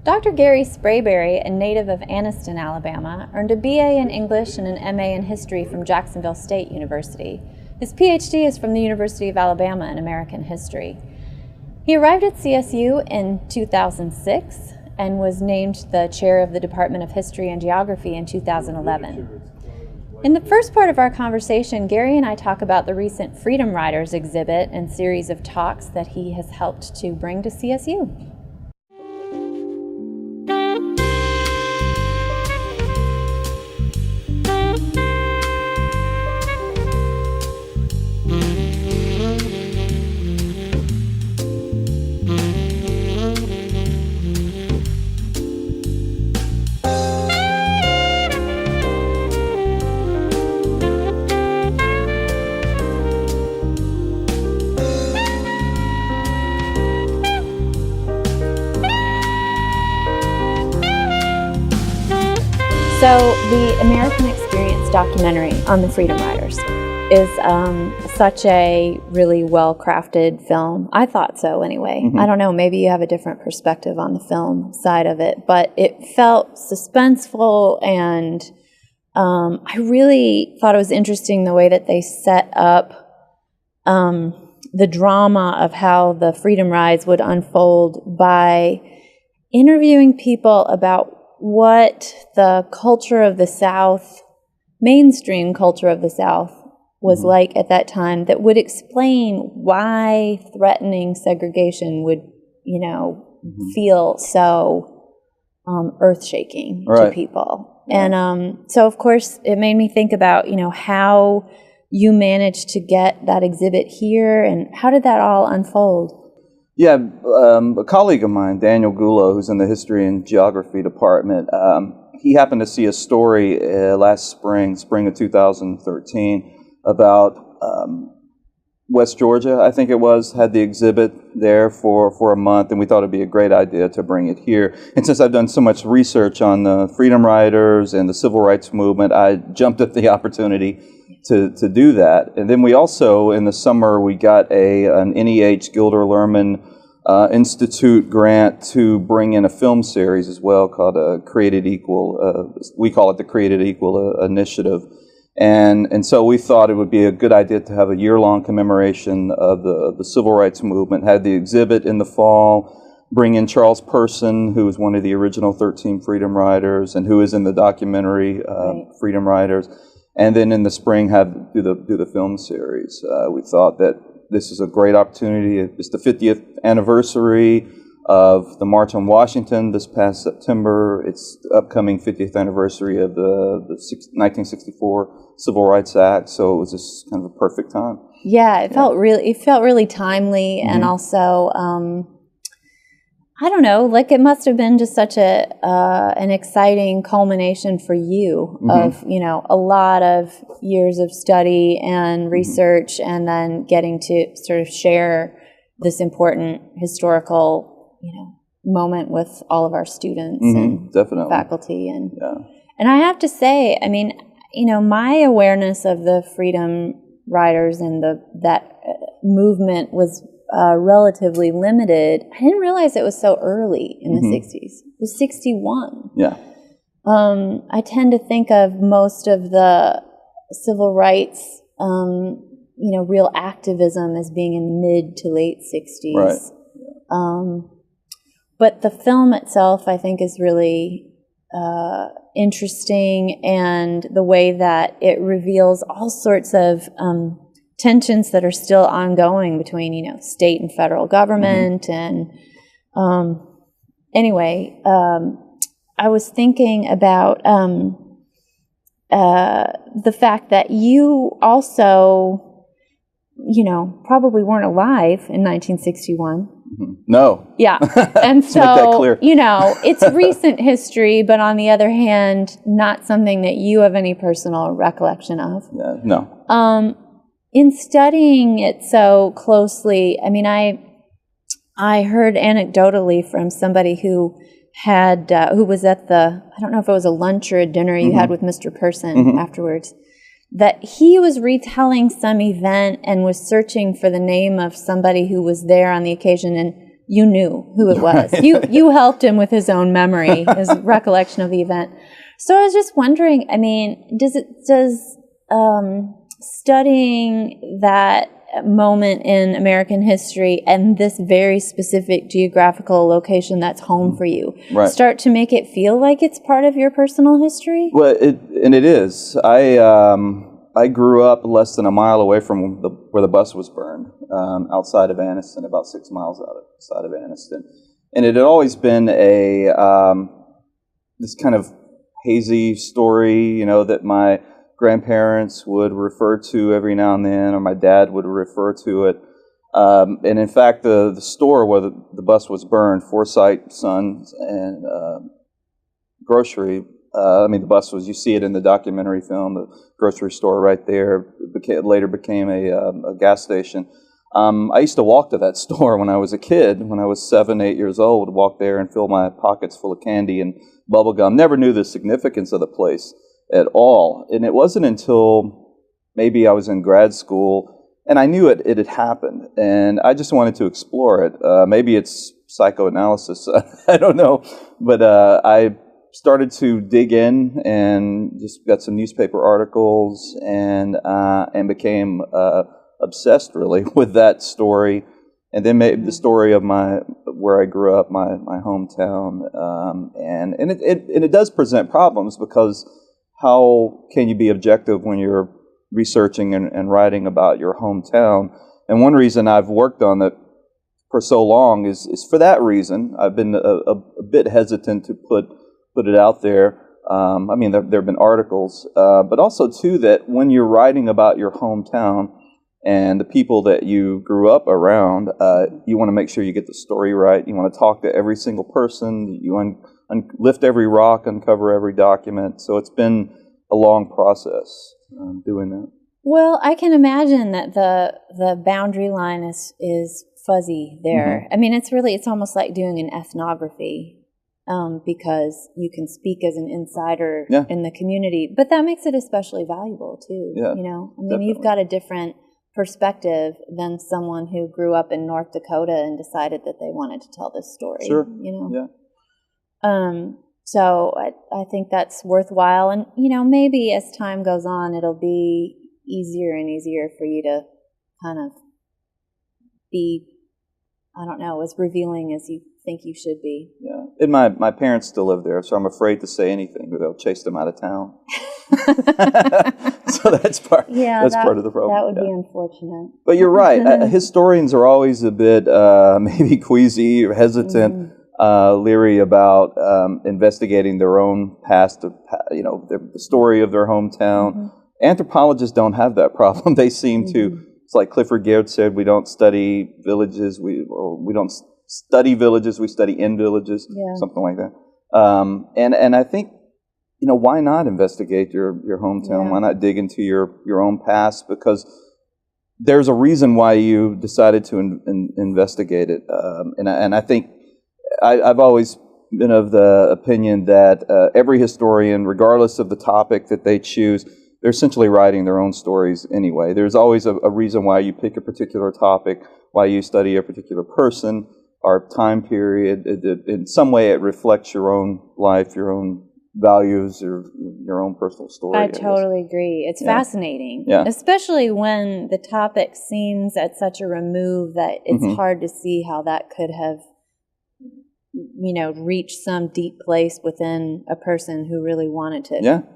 Dr. Gary Sprayberry, a native of Anniston, Alabama, earned a BA in English and an MA in History from Jacksonville State University. His PhD is from the University of Alabama in American History. He arrived at CSU in 2006 and was named the chair of the Department of History and Geography in 2011. In the first part of our conversation, Gary and I talk about the recent Freedom Riders exhibit and series of talks that he has helped to bring to CSU. So the American Experience documentary on the Freedom Riders is such a really well-crafted film. I thought so anyway. Mm-hmm. I don't know, maybe you have a different perspective on the film side of it, but it felt suspenseful, and I really thought it was interesting the way that they set up the drama of how the Freedom Rides would unfold by interviewing people about what the culture of the South, mainstream culture of the South, was mm-hmm. like at that time, that would explain why threatening segregation would, mm-hmm. feel so earth-shaking right. to people. Yeah. And so, of course, it made me think about, how you managed to get that exhibit here, and how did that all unfold? Yeah, a colleague of mine, Daniel Gulo, who's in the History and Geography department, he happened to see a story last spring of 2013, about West Georgia, I think it was, had the exhibit there for a month, and we thought it'd be a great idea to bring it here. And since I've done so much research on the Freedom Riders and the Civil Rights Movement, I jumped at the opportunity to do that. And then we also, in the summer, we got an NEH Gilder Lerman Institute grant to bring in a film series as well called Created Equal. We call it the Created Equal Initiative. And so we thought it would be a good idea to have a year-long commemoration of the Civil Rights Movement, had the exhibit in the fall, bring in Charles Person, who was one of the original 13 Freedom Riders and who is in the documentary right. Freedom Riders. And then in the spring, do the film series. We thought that this is a great opportunity. It's the 50th anniversary of the March on Washington this past September. It's the upcoming 50th anniversary of the 1964 Civil Rights Act. So it was just kind of a perfect time. Yeah, it felt really timely, mm-hmm. and also, I don't know, like it must have been just such an exciting culmination for you mm-hmm. of, a lot of years of study and research, mm-hmm. and then getting to sort of share this important historical, moment with all of our students mm-hmm. and definitely. Faculty. And I have to say, I mean, my awareness of the Freedom Riders and that movement was relatively limited. I didn't realize it was so early in mm-hmm. the 60s. It was 61. Yeah. I tend to think of most of the civil rights, real activism as being in mid to late 60s. Right. But the film itself, I think, is really interesting, and the way that it reveals all sorts of tensions that are still ongoing between, state and federal government. Mm-hmm. And anyway, I was thinking about the fact that you also, probably weren't alive in 1961. No. Yeah. And so, make that clear. It's recent history, but on the other hand, not something that you have any personal recollection of. Yeah, no. In studying it so closely, I mean, I heard anecdotally from somebody who was at I don't know if it was a lunch or a dinner you mm-hmm. had with Mr. Person mm-hmm. afterwards, that he was retelling some event and was searching for the name of somebody who was there on the occasion, and you knew who it was. Right. You helped him with his own memory, his recollection of the event. So I was just wondering, I mean, does studying that moment in American history and this very specific geographical location that's home for you Right. start to make it feel like it's part of your personal history? Well, it is. I grew up less than a mile away from where the bus was burned, outside of Anniston, about 6 miles outside of Anniston, and it had always been this kind of hazy story, that my grandparents would refer to every now and then, or my dad would refer to it. And in fact, the store where the bus was burned, Forsyth Sons and Grocery, the bus was, you see it in the documentary film, the grocery store right there, later became a gas station. I used to walk to that store when I was a kid, when I was 7, 8 years old, walk there and fill my pockets full of candy and bubble gum. Never knew the significance of the place at all. And it wasn't until maybe I was in grad school and I knew it had happened, and I just wanted to explore it. Maybe it's psychoanalysis, I don't know, but I started to dig in and just got some newspaper articles and became obsessed really with that story, and then maybe the story of where I grew up, my hometown, and it does present problems, because how can you be objective when you're researching and writing about your hometown? And one reason I've worked on it for so long is for that reason. I've been a bit hesitant to put it out there. There have been articles, but also too that when you're writing about your hometown and the people that you grew up around, you want to make sure you get the story right. You want to talk to every single person. You lift every rock, uncover every document. So it's been a long process doing that. Well, I can imagine that the boundary line is fuzzy there. Mm-hmm. It's almost like doing an ethnography, because you can speak as an insider in the community, but that makes it especially valuable too. Yeah, definitely. You've got a different perspective than someone who grew up in North Dakota and decided that they wanted to tell this story. Sure. Yeah. So I think that's worthwhile, and maybe as time goes on, it'll be easier and easier for you to kind of be, I don't know, as revealing as you think you should be. Yeah, and my parents still live there, so I'm afraid to say anything, or they'll chase them out of town. So that's part. Yeah, that's part of the problem. That would be unfortunate. But you're right. Historians are always a bit maybe queasy or hesitant, leery about investigating their own past, the story of their hometown. Mm-hmm. Anthropologists don't have that problem. They seem to. It's like Clifford Geertz said, we don't study villages. We don't study villages. We study in villages. Yeah. Something like that. And I think, why not investigate your hometown? Yeah. Why not dig into your own past? Because there's a reason why you decided to investigate it. And I think I've always been of the opinion that every historian, regardless of the topic that they choose, they're essentially writing their own stories anyway. There's always a reason why you pick a particular topic, why you study a particular person or time period. In some way, it reflects your own life, your own values, or your own personal story. I totally agree. It's fascinating, especially when the topic seems at such a remove that it's hard to see how that could have, reached some deep place within a person who really wanted to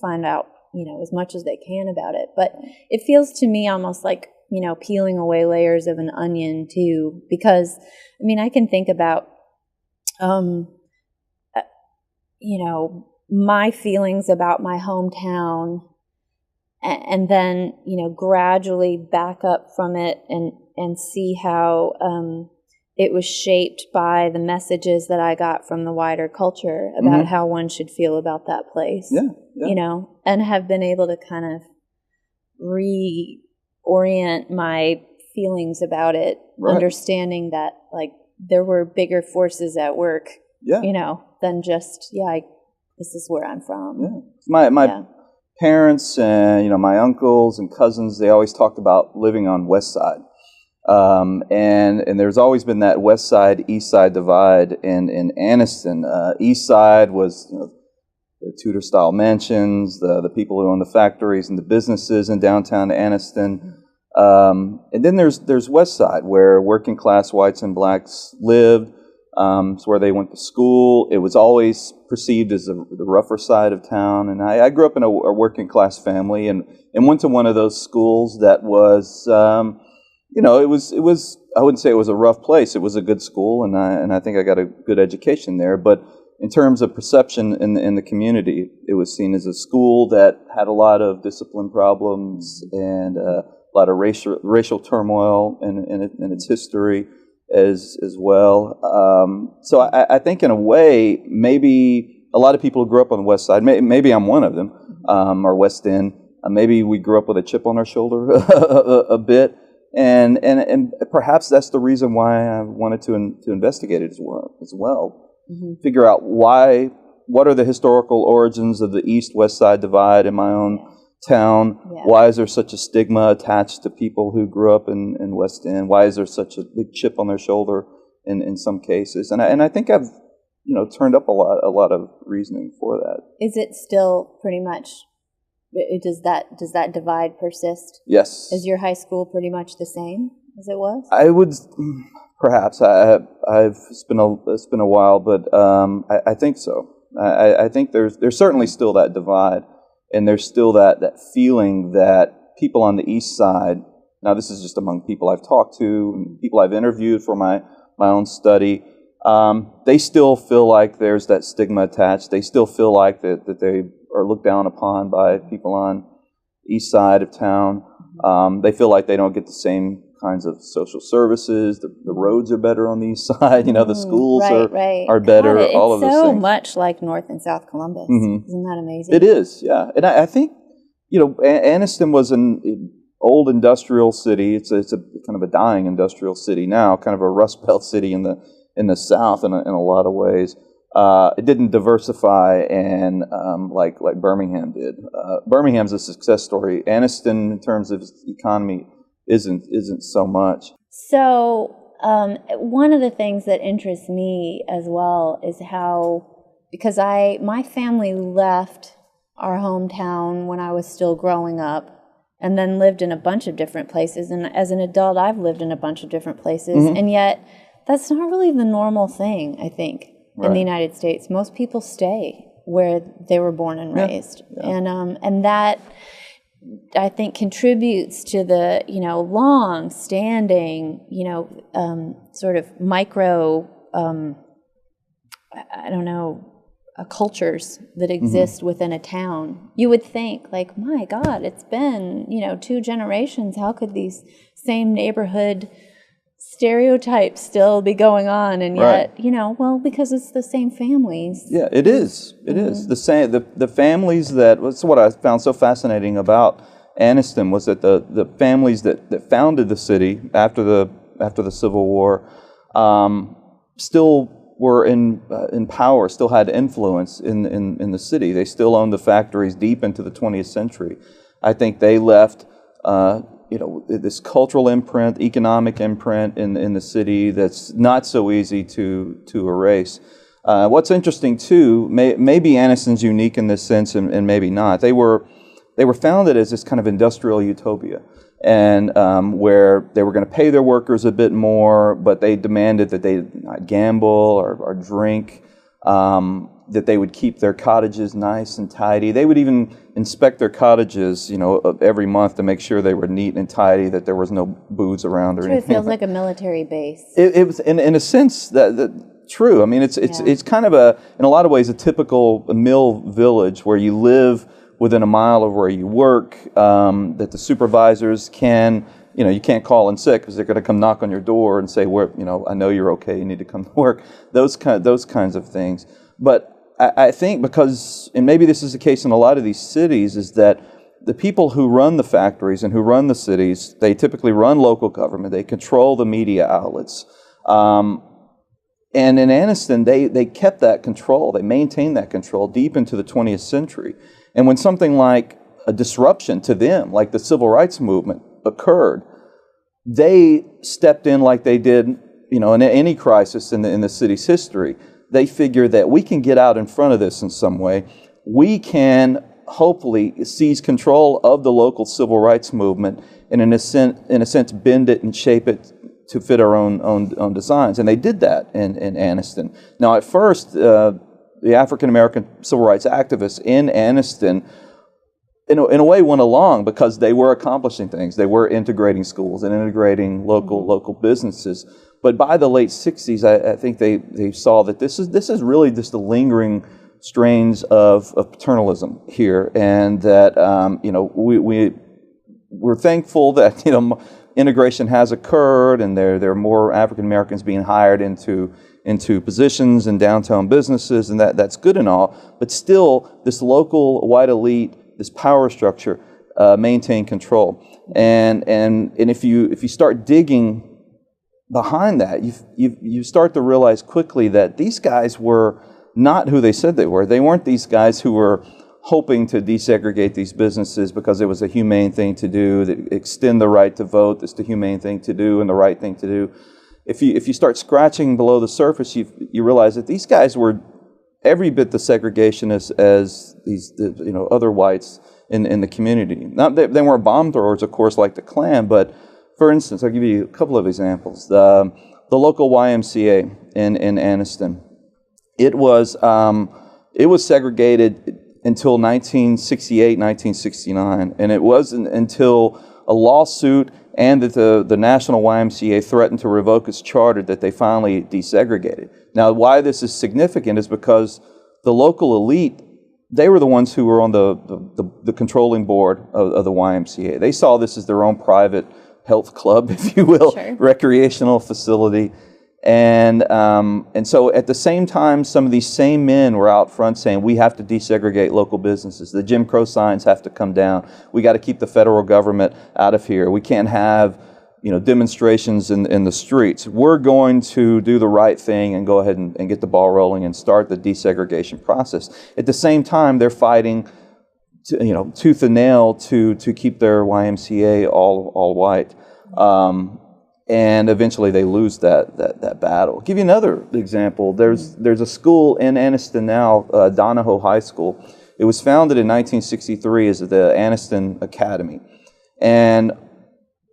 find out, as much as they can about it. But it feels to me almost like, peeling away layers of an onion too, because, I can think about, my feelings about my hometown and then, gradually back up from it and see how it was shaped by the messages that I got from the wider culture about how one should feel about that place. And have been able to kind of reorient my feelings about it, understanding that there were bigger forces at work, than just, this is where I'm from. Yeah. My parents and, my uncles and cousins, they always talked about living on West Side. And there's always been that West Side, East Side divide in Anniston. East Side was, the Tudor-style mansions, the people who own the factories and the businesses in downtown Anniston. And then there's West Side, where working class whites and blacks lived. It's where they went to school. It was always perceived as the rougher side of town. And I grew up in a working class family and went to one of those schools that was, it was, I wouldn't say it was a rough place. It was a good school, and I think I got a good education there. But in terms of perception in the community, it was seen as a school that had a lot of discipline problems and a lot of racial turmoil in its history as well. So I think in a way, maybe a lot of people who grew up on the West Side, maybe I'm one of them, or West End, maybe we grew up with a chip on our shoulder a bit. And perhaps that's the reason why I wanted to investigate it as well. Mm-hmm. Figure out what are the historical origins of the East-West Side divide in my own town? Yeah. Why is there such a stigma attached to people who grew up in West End? Why is there such a big chip on their shoulder in some cases? And I think I've turned up a lot of reasoning for that. Is it still pretty much? Does that divide persist? Yes. Is your high school pretty much the same as it was? I would, perhaps. It's been a while, but I think so. I think there's certainly still that divide, and there's still that feeling that people on the East Side. Now, this is just among people I've talked to, and people I've interviewed for my own study. They still feel like there's that stigma attached. They still feel like that they are looked down upon by people on the East Side of town. They feel like they don't get the same kinds of social services. The roads are better on the East Side. The schools are better. God, all of those things. It's so much like North and South Columbus. Mm-hmm. Isn't that amazing? It is, yeah. And I think Anniston was an old industrial city. It's a kind of a dying industrial city now, kind of a Rust Belt city in the South in a lot of ways. It didn't diversify and like Birmingham did. Birmingham's a success story. Anniston, in terms of its economy, isn't so much. So one of the things that interests me as well is how, because my family left our hometown when I was still growing up, and then lived in a bunch of different places. And as an adult, I've lived in a bunch of different places, mm-hmm. and yet that's not really the normal thing, I think. Right. In the United States, most people stay where they were born and raised, and that I think contributes to the long-standing sort of micro cultures that exist mm-hmm. within a town. You would think, like, my God, it's been 2 generations. How could these same neighborhood stereotypes still be going on, and yet, because it's the same families. Yeah, it is. It mm-hmm. is the same. The families that's what I found so fascinating about Anniston was that the families that founded the city after the Civil War still were in power, still had influence in the city. They still owned the factories deep into the 20th century. I think they left this cultural imprint, economic imprint in the city that's not so easy to erase. What's interesting too, maybe Anniston's unique in this sense, and maybe not. They were founded as this kind of industrial utopia, and where they were going to pay their workers a bit more, but they demanded that they not gamble or drink. That they would keep their cottages nice and tidy. They would even inspect their cottages, every month to make sure they were neat and tidy, that there was no booze around or anything. It feels like a military base. It was, in a sense, that true. I mean, it's kind of in a lot of ways, a typical mill village where you live within a mile of where you work. That the supervisors can. You can't call in sick because they're going to come knock on your door and say, I know you're okay. You need to come to work. Those kinds of things. But I think because, and maybe this is the case in a lot of these cities, is that the people who run the factories and who run the cities, they typically run local government. They control the media outlets. And in Anniston, they kept that control. They maintained that control deep into the 20th century. And when something like a disruption to them, like the civil rights movement, occurred, they stepped in like they did, in any crisis in the city's history. They figured that we can get out in front of this in some way. We can hopefully seize control of the local civil rights movement and in a sense bend it and shape it to fit our own designs. And they did that in Anniston. Now at first, the African American civil rights activists in Anniston in a way went along because they were accomplishing things. They were integrating schools and integrating local businesses. But by the late 60s, I think they saw that this is really just the lingering strains of paternalism here, and that we're thankful that integration has occurred, and there are more African Americans being hired into positions in downtown businesses, and that's good and all. But still, this local white elite, this power structure, maintain control. And if you start digging behind that, you start to realize quickly that these guys were not who they said they were. They weren't these guys who were hoping to desegregate these businesses because it was a humane thing to do, that extend the right to vote, that's the humane thing to do and the right thing to do. If you start scratching below the surface, you realize that these guys were every bit the segregationists as these other whites in the community. Not they weren't bomb throwers, of course, like the Klan, but for instance, I'll give you a couple of examples. The local YMCA in Anniston, it was segregated until 1968, 1969, and it wasn't until a lawsuit and that the National YMCA threatened to revoke its charter that they finally desegregated. Now, why this is significant is because the local elite, they were the ones who were on the controlling board of the YMCA. They saw this as their own private health club, if you will, sure, recreational facility. And so at the same time, some of these same men were out front saying, we have to desegregate local businesses. The Jim Crow signs have to come down. We got to keep the federal government out of here. We can't have demonstrations in the streets. We're going to do the right thing and go ahead and get the ball rolling and start the desegregation process. At the same time, they're fighting tooth and nail to keep their YMCA all white. And eventually they lose that battle. I'll give you another example. There's a school in Anniston now, Donahoe High School. It was founded in 1963 as the Anniston Academy. And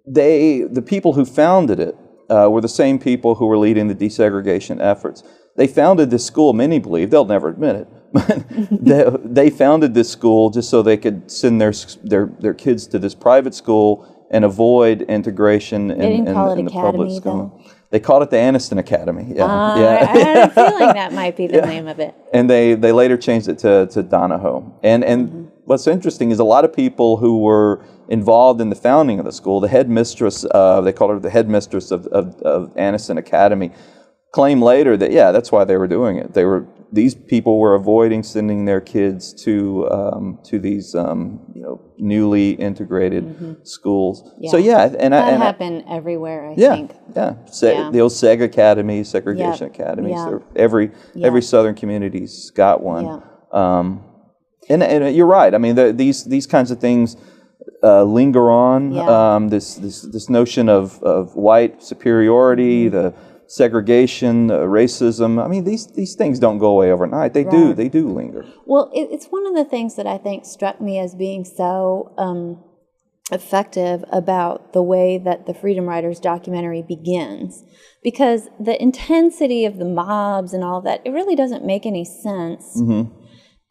the people who founded it were the same people who were leading the desegregation efforts. They founded this school, many believe, they'll never admit it, but they founded this school just so they could send their kids to this private school and avoid integration in the public school. They called it the Anniston Academy. Yeah, I had a feeling that might be the name of it. And they later changed it to Donahoe. And what's interesting is a lot of people who were involved in the founding of the school, the headmistress, they called her the headmistress of Anniston Academy, claimed later that that's why they were doing it. These people were avoiding sending their kids to these newly integrated schools. Yeah. So that happened everywhere. I think. The old Seg Academy, segregation academies. Every southern community's got one. And you're right. I mean, these kinds of things linger on. This notion of white superiority, the segregation, racism. I mean, these things don't go away overnight. They do linger. Well, it's one of the things that I think struck me as being so effective about the way that the Freedom Riders documentary begins, because the intensity of the mobs and all that, it really doesn't make any sense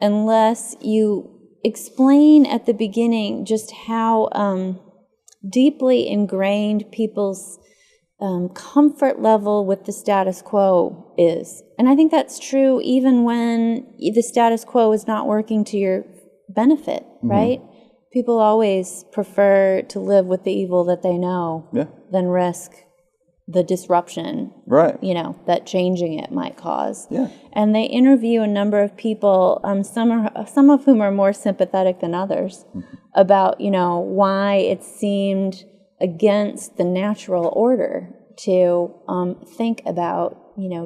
unless you explain at the beginning just how deeply ingrained people's comfort level with the status quo is. And I think that's true even when the status quo is not working to your benefit, right? People always prefer to live with the evil that they know than risk the disruption, that changing it might cause. Yeah. And they interview a number of people, some of whom are more sympathetic than others, about, why it seemed against the natural order to think about,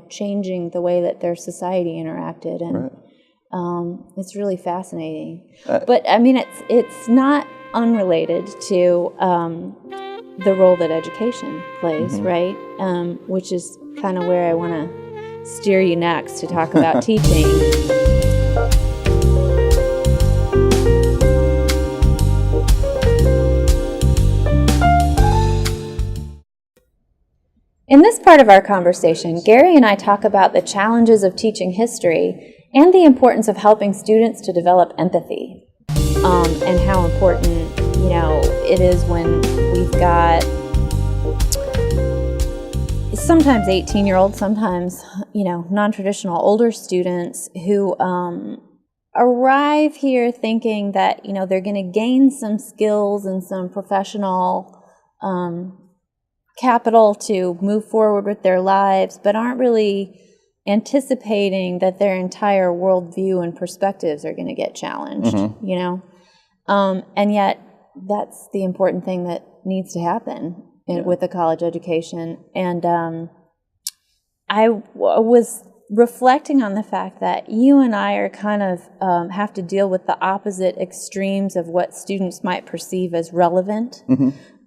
changing the way that their society interacted. And it's really fascinating. But I mean, it's not unrelated to the role that education plays, right? Which is kind of where I want to steer you next to talk about teaching. In this part of our conversation, Gary and I talk about the challenges of teaching history and the importance of helping students to develop empathy, and how important, it is when we've got sometimes 18-year-olds, sometimes, non-traditional older students who arrive here thinking that, they're going to gain some skills and some professional capital to move forward with their lives, but aren't really anticipating that their entire worldview and perspectives are going to get challenged, and yet that's the important thing that needs to happen with a college education. And I was reflecting on the fact that you and I are kind of have to deal with the opposite extremes of what students might perceive as relevant.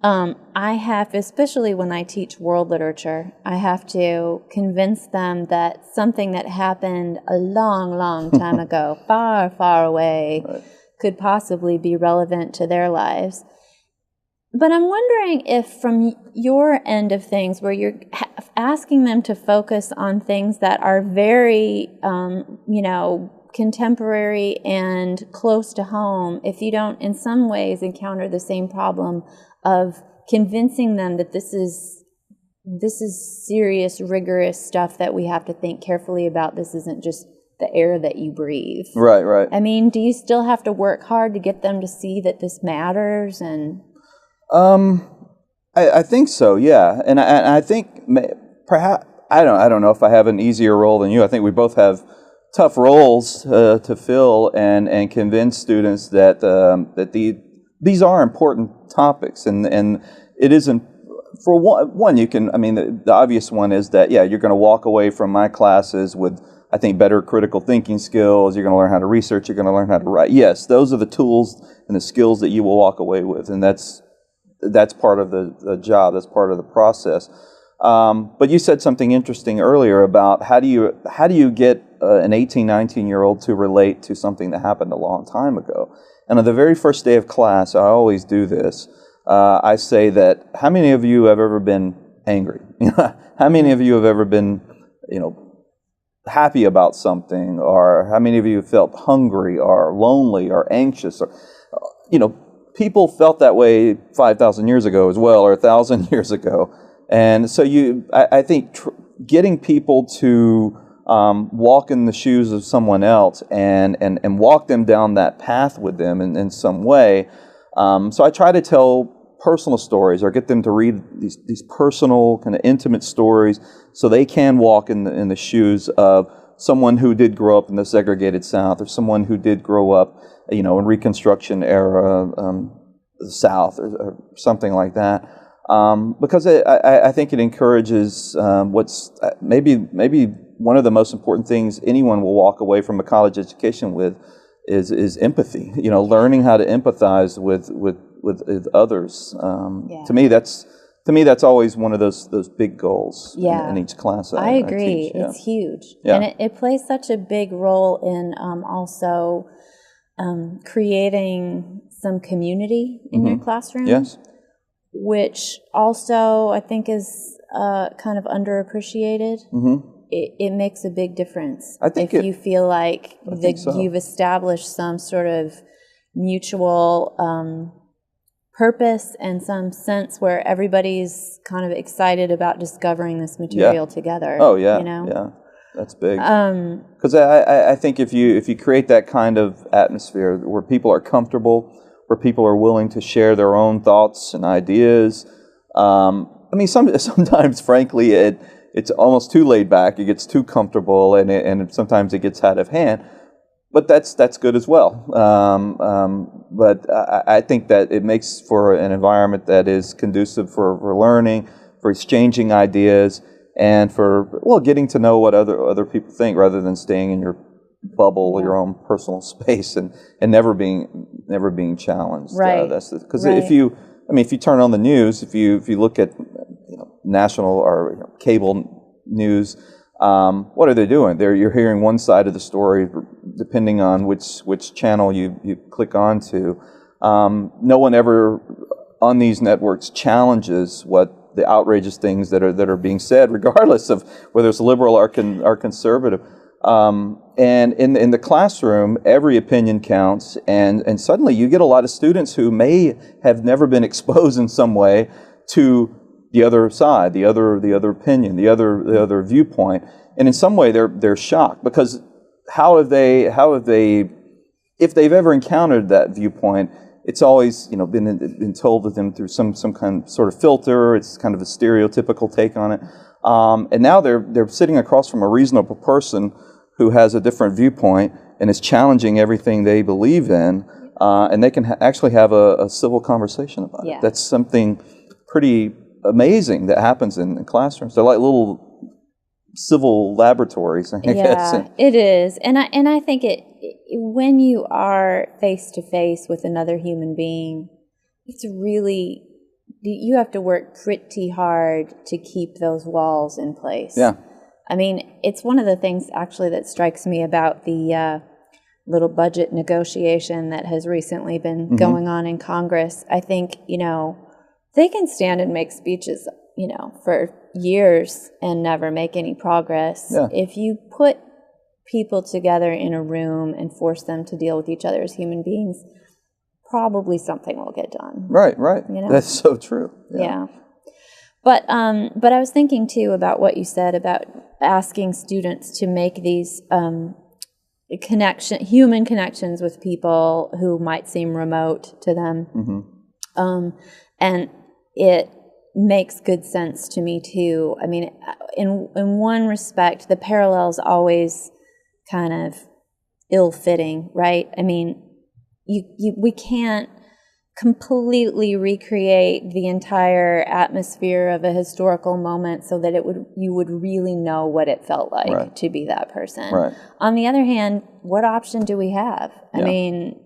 I have, especially when I teach world literature, I have to convince them that something that happened a long, long time ago, far, far away, could possibly be relevant to their lives. But I'm wondering if from your end of things, where you're asking them to focus on things that are very, contemporary and close to home, if you don't in some ways encounter the same problem of convincing them that this is serious, rigorous stuff that we have to think carefully about. This isn't just the air that you breathe. Right. I mean, do you still have to work hard to get them to see that this matters? And I think so, yeah. And I think perhaps I don't know if I have an easier role than you. I think we both have tough roles to fill and convince students that these are important topics, and it isn't. For one, you can. I mean, the obvious one is that you're going to walk away from my classes with, I think, better critical thinking skills. You're going to learn how to research. You're going to learn how to write. Yes, those are the tools and the skills that you will walk away with, and that's part of the job. That's part of the process. But you said something interesting earlier about how do you get an 18, 19-year-old to relate to something that happened a long time ago. And on the very first day of class, I always do this. I say that, how many of you have ever been angry? How many of you have ever been, happy about something? Or how many of you have felt hungry or lonely or anxious? Or, people felt that way 5,000 years ago as well, or 1,000 years ago. And so I think getting people to walk in the shoes of someone else and walk them down that path with them in some way. So I try to tell personal stories, or get them to read these personal, kind of intimate stories, so they can walk in the shoes of someone who did grow up in the segregated South, or someone who did grow up, in Reconstruction era South, or something like that. Because I think it encourages what's maybe one of the most important things anyone will walk away from a college education with is empathy. Learning how to empathize with others. To me, that's always one of those big goals in each class. I agree. I teach, It's huge, and it plays such a big role in also creating some community in your classroom. Yes. Which also I think is kind of underappreciated. It makes a big difference. I think you feel like you've established some sort of mutual purpose and some sense where everybody's kind of excited about discovering this material together. Oh yeah, yeah, that's big. Because I think if you create that kind of atmosphere where people are comfortable, where people are willing to share their own thoughts and ideas. Sometimes, frankly, it's almost too laid back. It gets too comfortable, and sometimes it gets out of hand. But that's good as well. But I think that it makes for an environment that is conducive for learning, for exchanging ideas, and for getting to know what other people think, rather than staying in your bubble, your own personal space, and never being challenged. Right. Because if you I mean, if you turn on the news, if you look at national or cable news, what are they doing? You're hearing one side of the story, depending on which channel you click onto. No one ever on these networks challenges what the outrageous things that are being said, regardless of whether it's liberal or conservative. And in the classroom, every opinion counts, and suddenly you get a lot of students who may have never been exposed in some way to the other side, the other opinion, the other viewpoint, and in some way they're shocked, because how have they if they've ever encountered that viewpoint, it's always been told to them through some kind of sort of filter. It's kind of a stereotypical take on it, and now they're sitting across from a reasonable person who has a different viewpoint and is challenging everything they believe in, and they can actually have a civil conversation about it. That's something pretty amazing that happens in classrooms. They're like little civil laboratories, I guess. Yeah, it is. And I think when you are face to face with another human being, it's really, you have to work pretty hard to keep those walls in place. Yeah. I mean, it's one of the things actually that strikes me about the little budget negotiation that has recently been going on in Congress. I think, they can stand and make speeches, for years and never make any progress. Yeah. If you put people together in a room and force them to deal with each other as human beings, probably something will get done. Right. That's so true. Yeah. But I was thinking too about what you said about asking students to make these human connections with people who might seem remote to them. And it makes good sense to me too. I mean, in one respect, the parallel's always kind of ill-fitting, right? I mean, we can't completely recreate the entire atmosphere of a historical moment so that you would really know what it felt like to be that person. Right. On the other hand, what option do we have? I mean,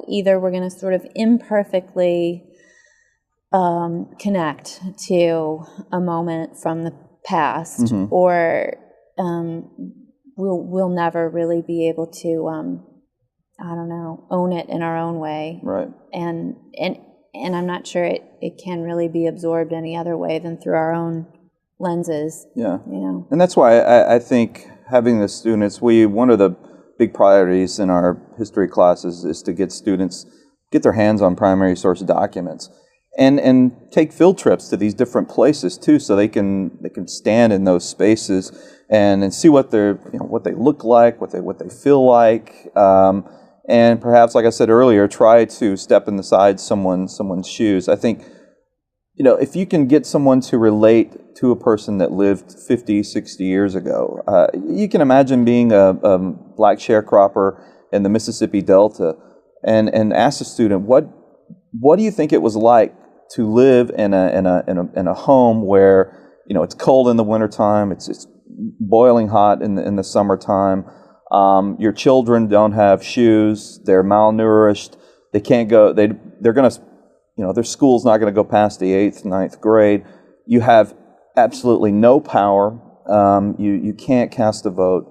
either we're going to sort of imperfectly connect to a moment from the past, or we'll never really be able to own it in our own way. Right. And I'm not sure it can really be absorbed any other way than through our own lenses. Yeah. And that's why I think having the students, one of the big priorities in our history classes is to get students get their hands on primary source documents. And take field trips to these different places too, so they can stand in those spaces and see what what they look like, what they feel like, and perhaps, like I said earlier, try to step inside someone's shoes. I think if you can get someone to relate to a person that lived 50, 60 years ago, you can imagine being a black sharecropper in the Mississippi Delta, and ask a student what do you think it was like to live in a home where it's cold in the wintertime, it's boiling hot in the summertime. Your children don't have shoes. They're malnourished. They can't go. They're gonna, their school's not gonna go past the 8th, 9th grade. You have absolutely no power. You can't cast a vote.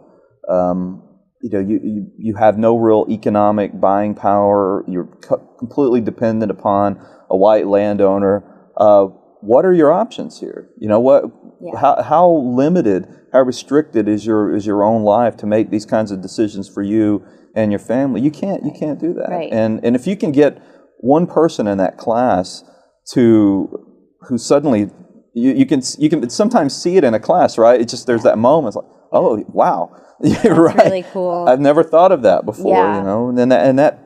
You have no real economic buying power. You're completely dependent upon a white landowner. What are your options here? How limited, how restricted is your own life to make these kinds of decisions for you and your family? You can't do that. Right. And if you can get one person in that class who suddenly you can sometimes see it in a class, right? It's just there's that moment. It's like, oh wow, That's right. really cool. I've never thought of that before. And that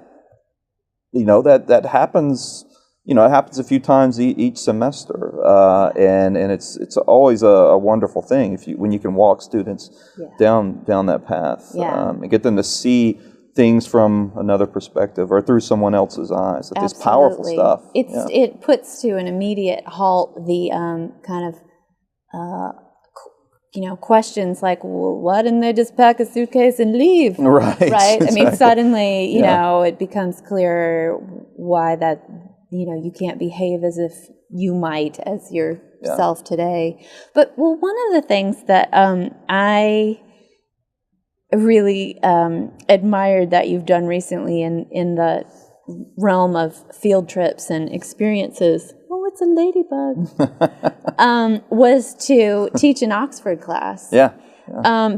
happens. It happens a few times each semester, and it's always a wonderful thing when you can walk students down that path, and get them to see things from another perspective or through someone else's eyes. It's powerful stuff. It puts to an immediate halt the kind of questions like, well, why didn't they just pack a suitcase and leave? Right. Right. Exactly. I mean, suddenly, it becomes clear why that you can't behave as if you might as yourself today. But well, one of the things that I really admired that you've done recently in the realm of field trips and experiences, oh, it's a ladybug, was to teach an Oxford class. Yeah.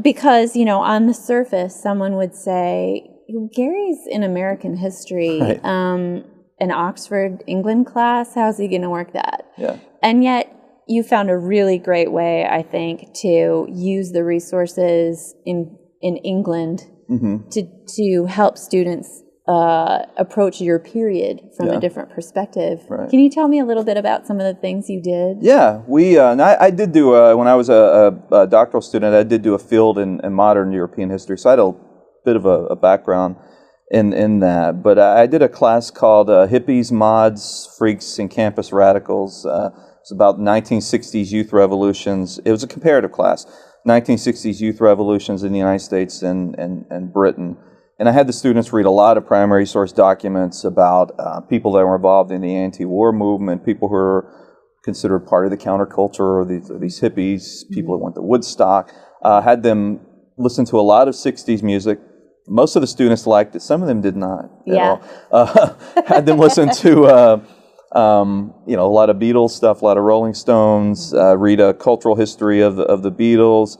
Because, on the surface, someone would say, Gary's in American history, Right. An Oxford England class, how's he going to work that? Yeah. And yet you found a really great way, I think, to use the resources in England to help students approach your period from a different perspective. Right. Can you tell me a little bit about some of the things you did? Yeah, I did do, when I was a doctoral student, I did do a field in modern European history, so I had a bit of a background in that. But I did a class called Hippies, Mods, Freaks, and Campus Radicals. It's about 1960s youth revolutions. It was a comparative class, 1960s youth revolutions in the United States and Britain. And I had the students read a lot of primary source documents about people that were involved in the anti-war movement, people who were considered part of the counterculture, or these hippies, people that went to Woodstock. Had them listen to a lot of 60s music. Most of the students liked it. Some of them did not at all. Had them listen to a lot of Beatles stuff, a lot of Rolling Stones, read a cultural history of the Beatles.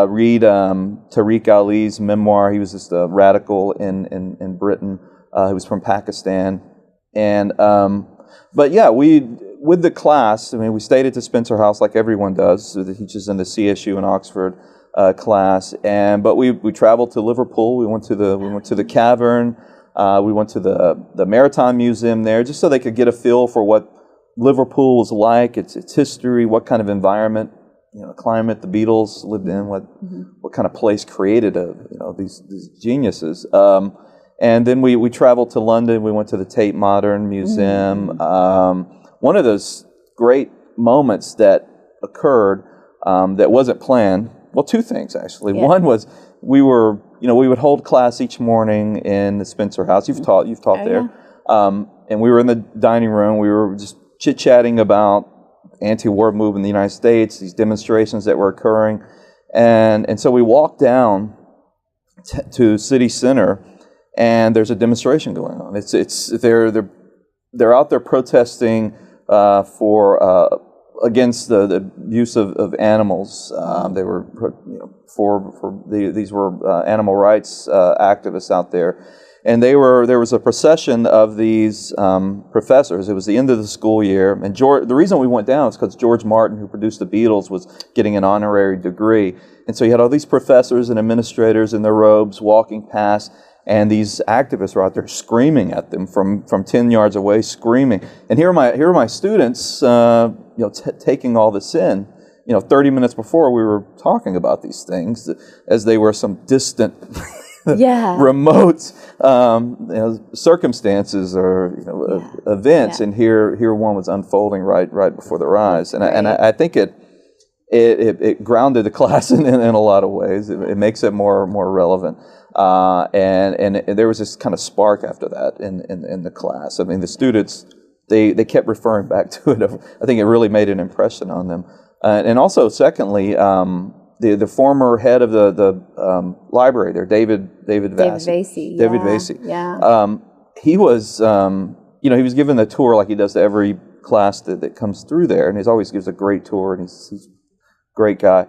Read Tariq Ali's memoir. He was just a radical in Britain. He was from Pakistan, and but yeah, with the class. I mean, we stayed at the Spencer House like everyone does. So he teaches in the CSU in Oxford class, but we traveled to Liverpool. We went to the Cavern. We went to the Maritime Museum there, just so they could get a feel for what Liverpool was like, its history, what kind of environment, climate the Beatles lived in, what kind of place created these geniuses. And then we traveled to London. We went to the Tate Modern Museum. One of those great moments that occurred that wasn't planned. Well, two things actually. Yeah. One was we would hold class each morning in the Spencer House. You've taught there, and we were in the dining room. We were just chit-chatting about anti-war movement in the United States, these demonstrations that were occurring, and so we walked down to City Center, and there's a demonstration going on. They're out there protesting for against the use of animals. They were these were animal rights activists out there. And there was a procession of these professors. It was the end of the school year, and the reason we went down is because George Martin, who produced the Beatles, was getting an honorary degree, and so you had all these professors and administrators in their robes walking past, and these activists were out there screaming at them from 10 yards away, screaming. And here are my students, taking all this in. 30 minutes before we were talking about these things as they were some distant. Remote circumstances or events, and here one was unfolding right before their eyes, and I think it grounded the class in a lot of ways. It makes it more relevant, and there was this kind of spark after that in the class. I mean, the students they kept referring back to it. I think it really made an impression on them, and also secondly. The former head of the library there, David Vasey. David Vasey. Yeah. He was, he was given the tour like he does to every class that comes through there, and he always gives a great tour, and he's a great guy,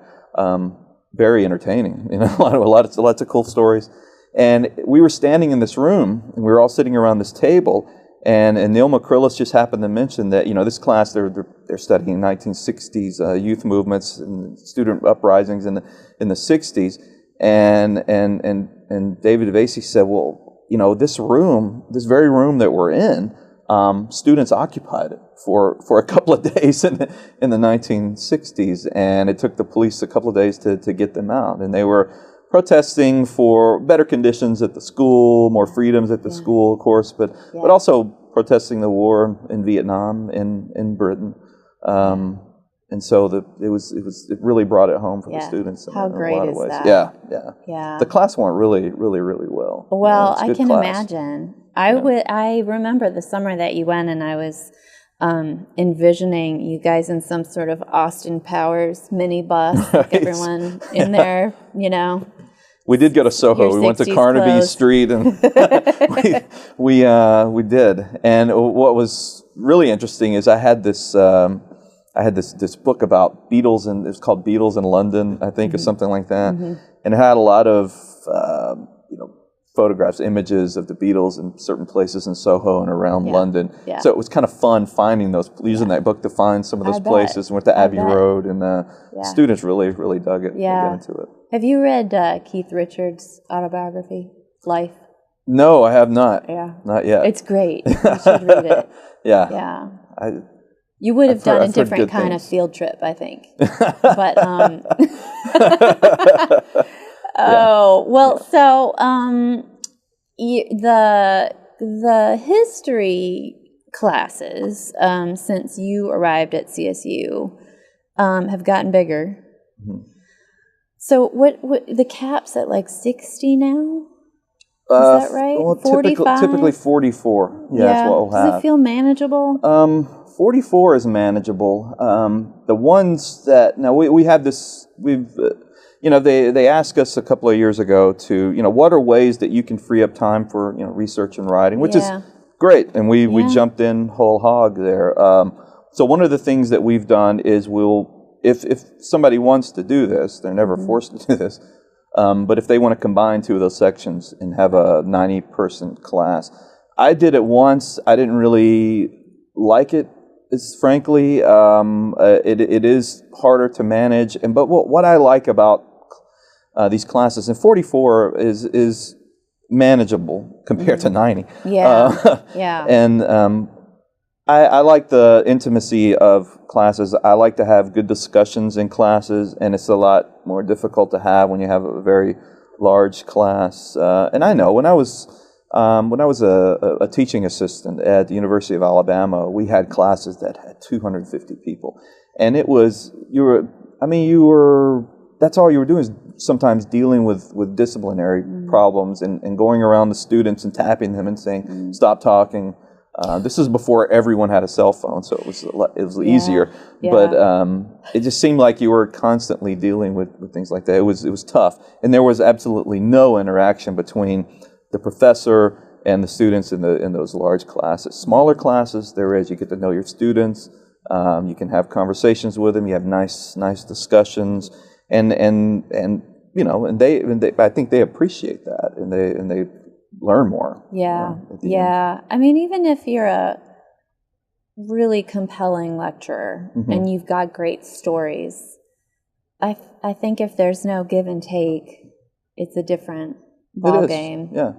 very entertaining. Lots of cool stories. And we were standing in this room, and we were all sitting around this table. And Neil McCrillis just happened to mention that this class they're studying 1960s youth movements and student uprisings in the 60s, and David Vasey said, well, this very room that we're in, students occupied it for a couple of days in the 1960s, and it took the police a couple of days to get them out, and they were protesting for better conditions at the school, more freedoms at the school, of course, but also protesting the war in Vietnam in Britain, and so it really brought it home for the students. How great in a lot is of ways. that? Yeah. The class went really well. Well, I can imagine. I remember the summer that you went, and I was envisioning you guys in some sort of Austin Powers minibus, like everyone in there, We did go to Soho. We went to Carnaby clothes. Street, and we did. And what was really interesting is I had this book about Beatles, and it's called Beatles in London, I think, or something like that. And it had a lot of photographs, images of the Beatles in certain places in Soho and around London. Yeah. So it was kind of fun finding those, using that book to find some of those places. Went to Abbey Road, and students really got into it. Have you read Keith Richards' autobiography, Life? No, I have not. Yeah. Not yet. It's great. You should read it. Yeah. You would have done a different kind of field trip, I think. But, so the history classes, since you arrived at CSU, have gotten bigger. So what the cap's at like 60 now? Is that right? Well, 45? typically 44. Yeah, that's what we'll have. Does it feel manageable? 44 is manageable. The ones that now we have this. They asked us a couple of years ago to what are ways that you can free up time for research and writing, which is great, and we jumped in whole hog there. So one of the things that we've done is if somebody wants to do this, they're never forced to do this, but if they want to combine two of those sections and have a 90-person class, I did it once. I didn't really like it. Frankly, it is harder to manage, but what I like about these classes, and 44 is manageable compared to 90. And I like the intimacy of classes. I like to have good discussions in classes, and it's a lot more difficult to have when you have a very large class. And I know when I was a teaching assistant at the University of Alabama, we had classes that had 250 people, and it was that's all you were doing is sometimes dealing with disciplinary problems and going around the students and tapping them and saying, "Stop talking." This is before everyone had a cell phone, so it was easier. Yeah. But it just seemed like you were constantly dealing with things like that. It was tough, and there was absolutely no interaction between the professor and the students in those large classes. Smaller classes, there is. You get to know your students. You can have conversations with them. You have nice discussions, and they I think they appreciate that, and they learn more. Yeah. I mean, even if you're a really compelling lecturer and you've got great stories, I think if there's no give and take, it's a different ball game. Yeah.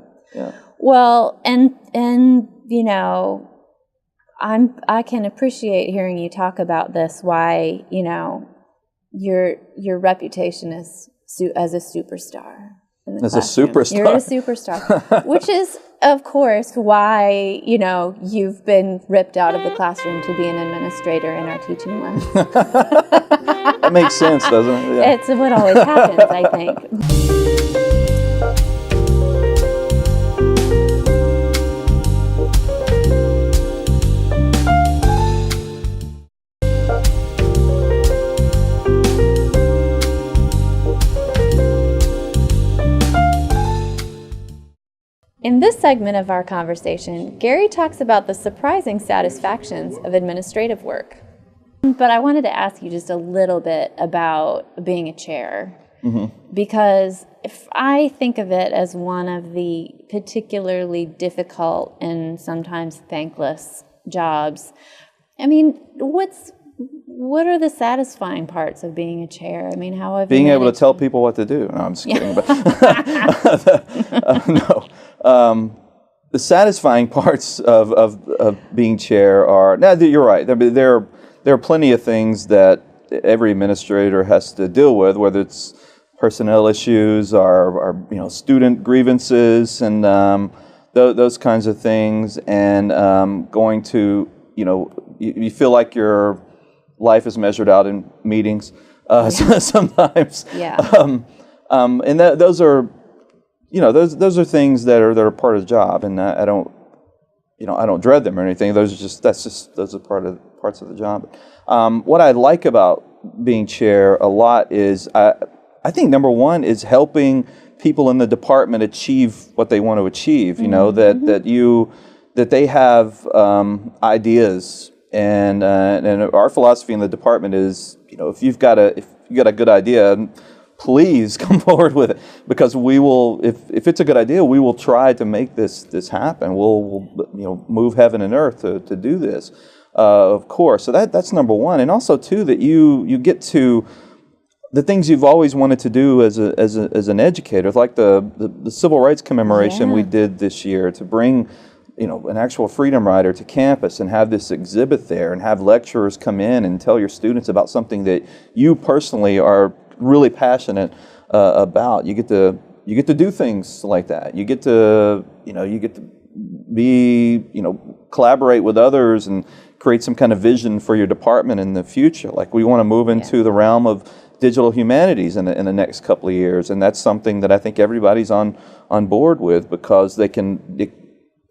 Well, and I can appreciate hearing you talk about this. Why your reputation as a superstar. As a superstar. You're a superstar, which is, of course, why you've been ripped out of the classroom to be an administrator in our teaching list. That makes sense, doesn't it? Yeah. It's what always happens, I think. In this segment of our conversation, Gary talks about the surprising satisfactions of administrative work. But I wanted to ask you just a little bit about being a chair, because if I think of it as one of the particularly difficult and sometimes thankless jobs, I mean, what are the satisfying parts of being a chair? I mean, how have being you able to tell people what to do? No, I'm just kidding. But no. The satisfying parts of being chair are, you're right. There are plenty of things that every administrator has to deal with, whether it's personnel issues or student grievances and those kinds of things, and going to you feel like your life is measured out in meetings sometimes. And those are those are things that are part of the job, and I don't I don't dread them or anything. Those are parts of the job. What I like about being chair a lot is I think number one is helping people in the department achieve what they want to achieve. That they have ideas, and our philosophy in the department is, if you've got a good idea, please come forward with it, because we will, if it's a good idea, we will try to make this happen. We'll move heaven and earth to do this, of course. So that's number one, and also too that you get to the things you've always wanted to do as an educator, like the civil rights commemoration we did this year, to bring an actual freedom rider to campus and have this exhibit there, and have lecturers come in and tell your students about something that you personally are really passionate about. You get to do things like that. You get to be collaborate with others and create some kind of vision for your department in the future. Like, we want to move into the realm of digital humanities in the next couple of years, and that's something that I think everybody's on board with, because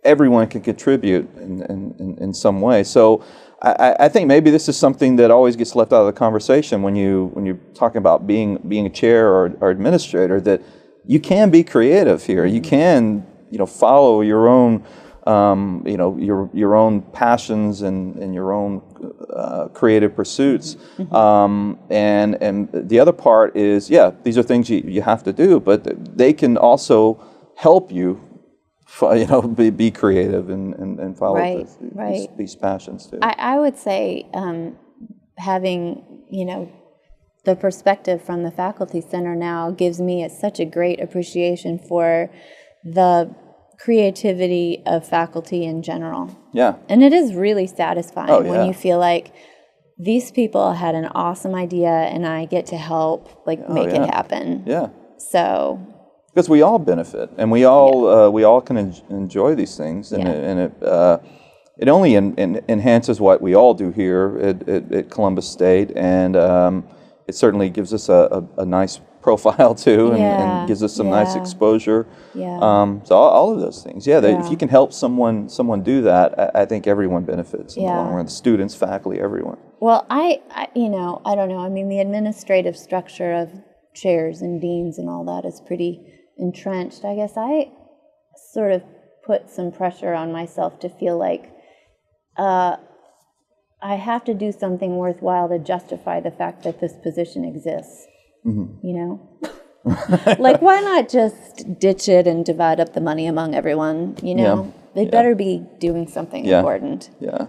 everyone can contribute in some way. So I think maybe this is something that always gets left out of the conversation when you're talking about being a chair or administrator, that you can be creative here. You can follow your own your own passions and your own creative pursuits. And the other part is, these are things you have to do, but they can also help you be creative and follow these passions too. I would say having the perspective from the Faculty Center now gives me such a great appreciation for the creativity of faculty in general. Yeah. And it is really satisfying when you feel like these people had an awesome idea and I get to help make it happen. Yeah. So, because we all benefit, and we all can enjoy these things, and it only enhances what we all do here at Columbus State, and it certainly gives us a nice profile too, and gives us some nice exposure. So all of those things. If you can help someone do that, I think everyone benefits in the long run. The students, faculty, everyone. Well, I don't know. I mean, the administrative structure of chairs and deans and all that is pretty entrenched. I guess I sort of put some pressure on myself to feel like I have to do something worthwhile to justify the fact that this position exists. Like, why not just ditch it and divide up the money among everyone? They better be doing something important. Yeah.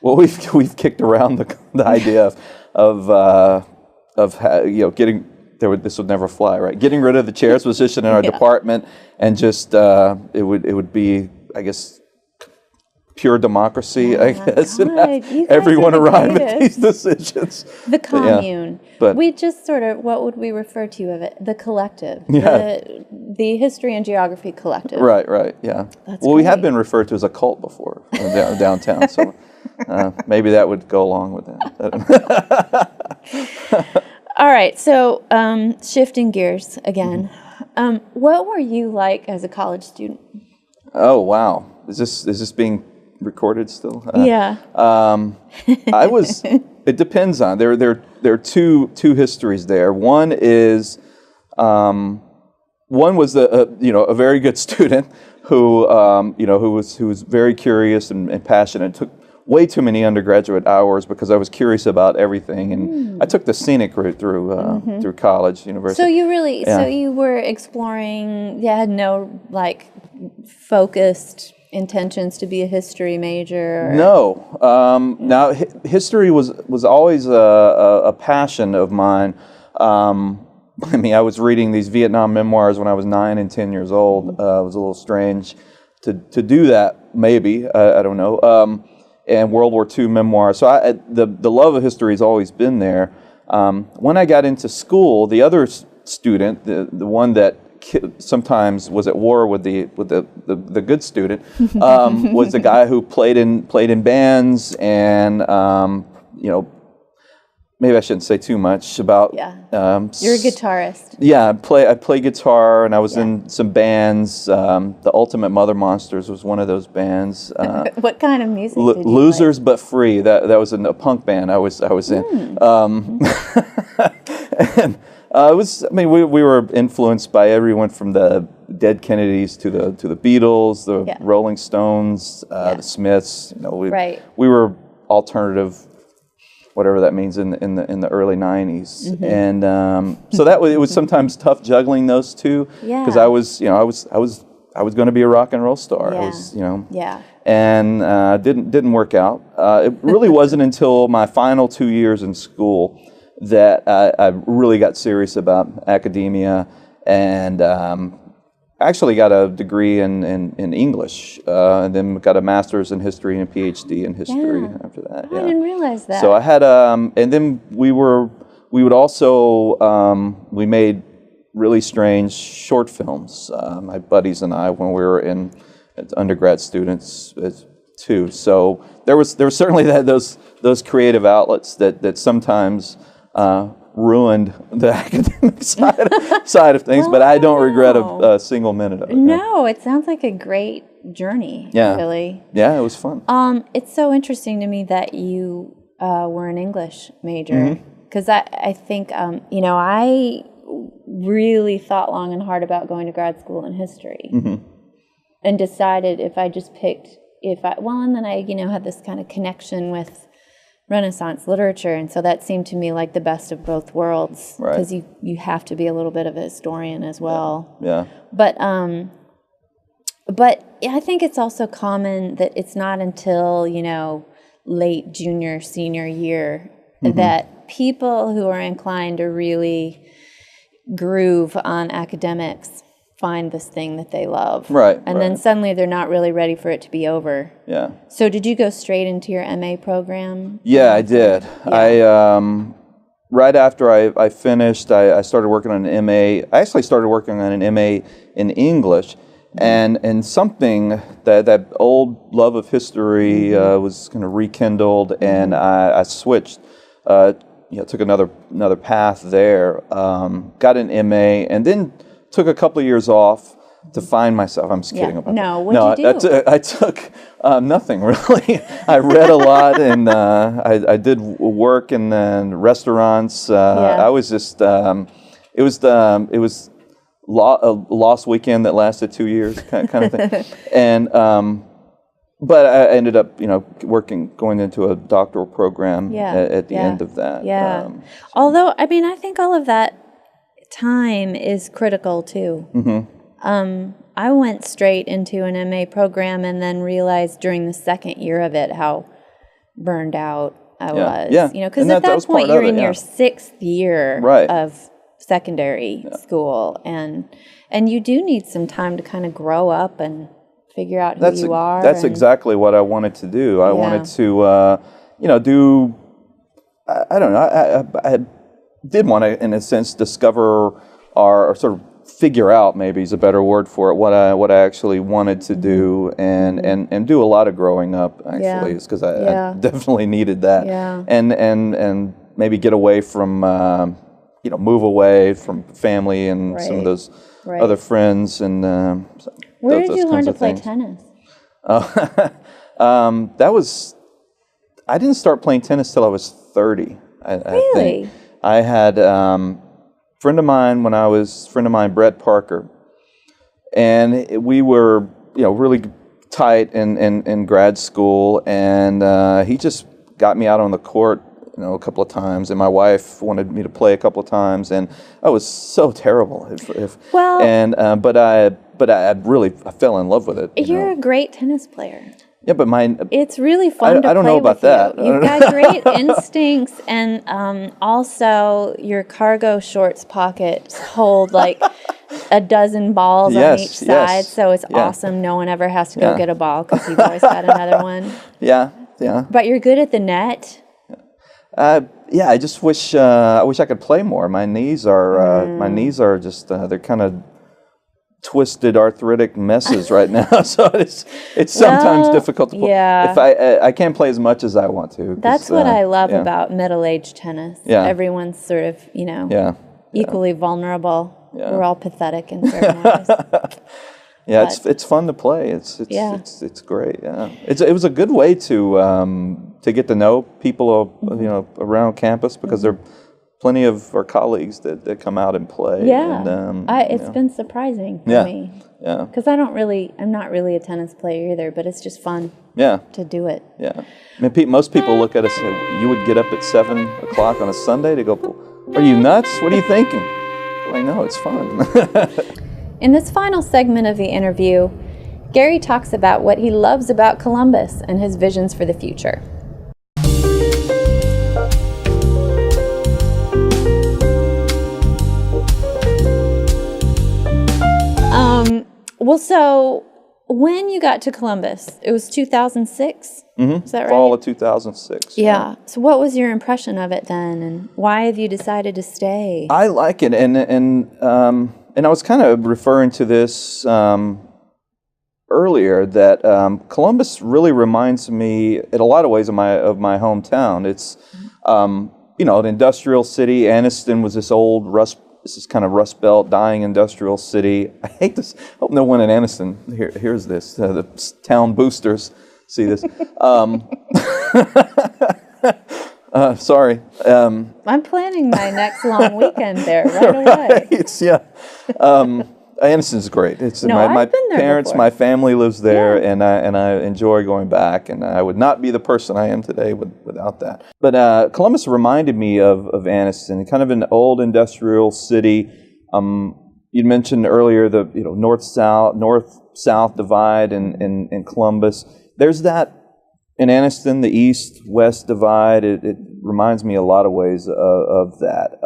Well, we've kicked around the idea of getting. This would never fly, right? Getting rid of the chair's position in our department, and just it would be, I guess, pure democracy, I guess, and have everyone arrive at these decisions. The commune. But we just sort of, what would we refer to of it? The collective. The history and geography collective. Right, yeah. That's great. We have been referred to as a cult before downtown, so maybe that would go along with that. All right, so shifting gears again. What were you like as a college student? Oh, wow. Is this being recorded still? I was. It depends on. There are two histories there. One is, one was a very good student who was very curious and passionate. Took way too many undergraduate hours because I was curious about everything, and I took the scenic route through college, university. So you were exploring. You had no focused intentions to be a history major? No. Now, history was always a passion of mine. I was reading these Vietnam memoirs when I was 9 and 10 years old. It was a little strange to do that, maybe. I don't know. And World War II memoirs. So the love of history has always been there. When I got into school, the other student, the one that sometimes was at war with the good student, was the guy who played in bands and maybe I shouldn't say too much about. Yeah. You're a guitarist. Yeah, I play guitar, and I was in some bands. The Ultimate Mother Monsters was one of those bands. What kind of music did you Losers But Free. That was a punk band I was in. And it was. I mean, we were influenced by everyone from the Dead Kennedys to the Beatles, the Rolling Stones, the Smiths. You know, we were alternative, whatever that means, in the early '90s, and so it was sometimes tough juggling those two, because I was going to be a rock and roll star. I was, and didn't work out. It really wasn't until my final 2 years in school that I really got serious about academia, and actually got a degree in English, and then got a master's in history and a PhD in history after that. I didn't realize that. So I had, and then we would also, we made really strange short films, my buddies and I, when we were undergrad students too. So there was certainly those creative outlets that sometimes ruined the academic side of things, but I don't regret a single minute of it. No, it sounds like a great journey. Yeah, really. Yeah, it was fun. It's so interesting to me that you were an English major, because I think I really thought long and hard about going to grad school in history, and decided if I just picked and then I had this kind of connection with Renaissance literature, and so that seemed to me like the best of both worlds, because you have to be a little bit of a historian as well. Yeah. But I think it's also common that it's not until late junior, senior year that people who are inclined to really groove on academics find this thing that they love. Right. And then suddenly they're not really ready for it to be over. Yeah. So did you go straight into your MA program? Yeah, I did. Yeah. Right after I finished, I started working on an MA. I actually started working on an MA in English, and something that old love of history was kind of rekindled, and I switched. Took another path there. Got an MA, and then took a couple of years off to find myself. I'm just kidding about that. No, what did you do? I took nothing really. I read a lot, and I did work in restaurants. I was just it was a lost weekend that lasted 2 years, kind of thing. And but I ended up going into a doctoral program at the end of that. Yeah. Although I think all of that time is critical too. I went straight into an MA program and then realized during the second year of it how burned out I was. Yeah. Because at that point you're in your sixth year of secondary school, and you do need some time to kind of grow up and figure out who you are. That's exactly what I wanted to do. I wanted to, do. I don't know. I did want to, in a sense, discover or sort of figure out, maybe is a better word for it, what I actually wanted to do, and do a lot of growing up, actually, because I definitely needed that, and maybe get away from, move away from family and some of those other friends, and where did you learn to play tennis? I didn't start playing tennis till I was 30. Really? I think. I had friend of mine, Brett Parker, and we were, really tight in grad school, and he just got me out on the court, a couple of times, and my wife wanted me to play a couple of times, and I was so terrible. But I fell in love with it. You're a great tennis player. Yeah, but it's really fun to play with. I don't know about that. You've got great instincts, and also your cargo shorts pockets hold like a dozen balls on each side, so it's awesome. No one ever has to go get a ball because you've always got another one. Yeah. But you're good at the net. I just wish I could play more. My knees are just they're kind of twisted arthritic messes right now, so it's sometimes difficult to play. Yeah. If I can't play as much as I want to. That's what I love about middle-aged tennis. Yeah. Everyone's sort of, equally vulnerable. Yeah. We're all pathetic in certain ways. Yeah, it's fun to play. It's great. Yeah, it was a good way to get to know people, around campus, because there are plenty of our colleagues that come out and play. Yeah, and, it's been surprising for me. Yeah, because I'm not really a tennis player either, but it's just fun. Yeah, to do it. Yeah, I mean, most people look at us and say, "You would get up at 7 o'clock on a Sunday to go? Are you nuts? What are you thinking?" Well, I know it's fun. In this final segment of the interview, Gary talks about what he loves about Columbus and his visions for the future. Well, so when you got to Columbus, it was 2006? Mm-hmm. Is that right? Fall of 2006. Yeah. So what was your impression of it then, and why have you decided to stay? I like it, and I was kind of referring to this earlier, that Columbus really reminds me in a lot of ways of my hometown. It's an industrial city. Anniston was this kind of Rust Belt, dying industrial city. I hate this. I hope no one in Anniston hears this. The town boosters see this. Sorry. I'm planning my next long weekend there right away. Anniston's great. It's my I've been there parents, before. my family lives there, and I enjoy going back. And I would not be the person I am today without that. But Columbus reminded me of Anniston, kind of an old industrial city. You mentioned earlier the north-south divide in Columbus. There's that in Anniston, the east-west divide. It reminds me a lot of ways of that.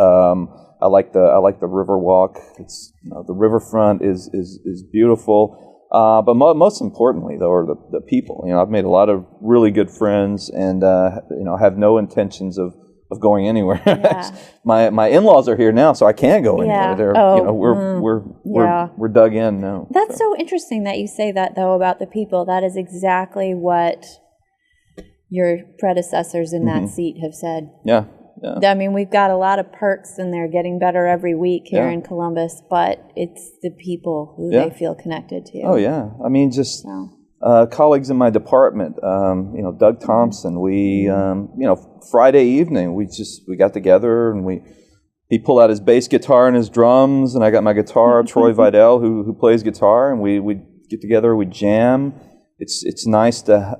I like the river walk. It's the riverfront is beautiful, but most importantly though are the people. I've made a lot of really good friends, and have no intentions of going anywhere. Yeah. my in-laws are here now, so I can't go anywhere. They're we're dug in now. That's so interesting that you say that though about the people. That is exactly what your predecessors in that seat have said. Yeah. Yeah. I mean, we've got a lot of perks, and they're getting better every week here in Columbus, but it's the people who they feel connected to. Oh, yeah. I mean, just colleagues in my department, Doug Thompson, we, Friday evening, we got together, and he pulled out his bass guitar and his drums, and I got my guitar, Troy Vidal, who plays guitar, and we get together, we jam. It's nice to,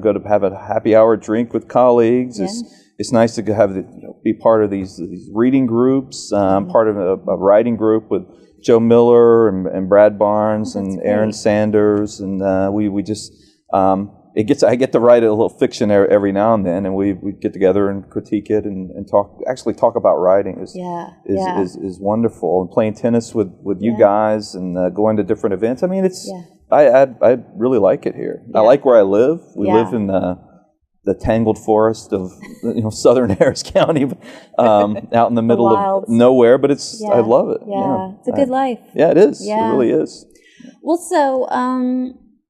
go to have a happy hour drink with colleagues. Yeah. It's nice to have be part of these reading groups. Part of a writing group with Joe Miller and Brad Barnes and Aaron Sanders, and we just I get to write a little fiction every now and then, and we get together and critique it and talk about writing is wonderful, and playing tennis with you guys and going to different events. I mean, I really like it here. I like where I live. We live in the tangled forest of southern Harris County, out in the middle of nowhere, but I love it. Yeah, it's a good life. Yeah, it is. Yeah. It really is. Well, so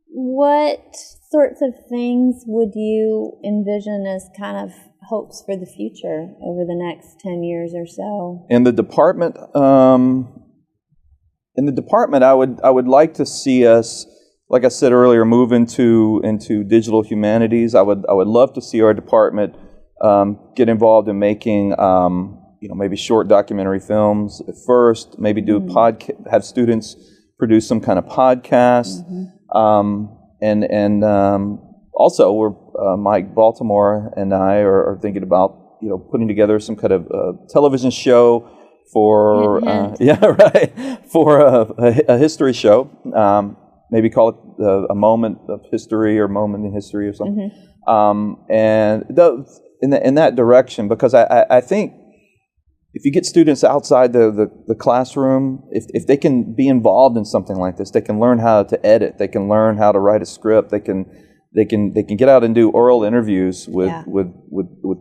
what sorts of things would you envision as kind of hopes for the future over the next 10 years or so? In the department, I would like to see us, like I said earlier, move into digital humanities. I would love to see our department get involved in making maybe short documentary films at first. Maybe do have students produce some kind of podcast, and also we're Mike Baltimore and I are thinking about putting together some kind of television show for for a history show. Maybe call it a moment of history or moment in history or something. And in that direction, because I think if you get students outside the classroom, if they can be involved in something like this, they can learn how to edit, they can learn how to write a script, they can get out and do oral interviews with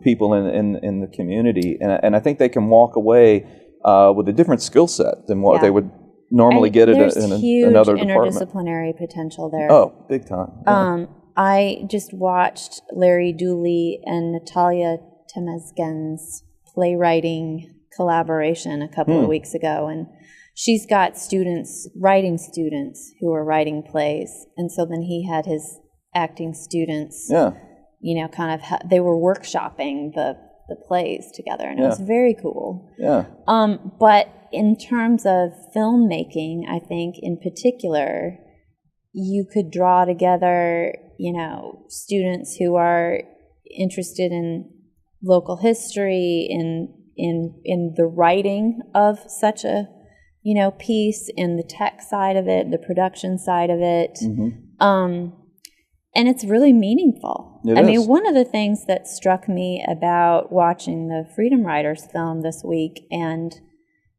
people in the community, and I think they can walk away with a different skill set than what they would normally get it there's in huge another department. Interdisciplinary potential there. Oh, big time. Yeah. I just watched Larry Dooley and Natalia Temesgen's playwriting collaboration a couple of weeks ago, and she's got writing students who are writing plays, and so then he had his acting students, kind of, they were workshopping the plays together, and it was very cool. Yeah. But in terms of filmmaking, I think in particular, you could draw together, students who are interested in local history, in the writing of such a, piece, in the tech side of it, the production side of it. And it's really meaningful. I mean, one of the things that struck me about watching the Freedom Riders film this week, and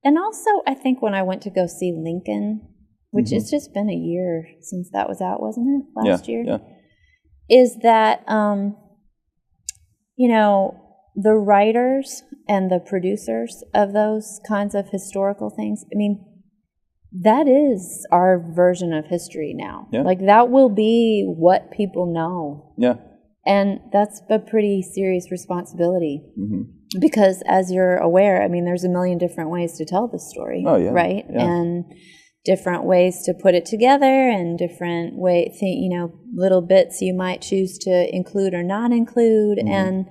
also I think when I went to go see Lincoln, which it's just been a year since that was out, wasn't it? Last year? Yeah. Is that, the writers and the producers of those kinds of historical things, I mean, that is our version of history now. Yeah. Like, that will be what people know. Yeah. And that's a pretty serious responsibility. Because, as you're aware, I mean, there's a million different ways to tell this story. Oh, yeah. Right? Yeah. And different ways to put it together, and different little bits you might choose to include or not include. And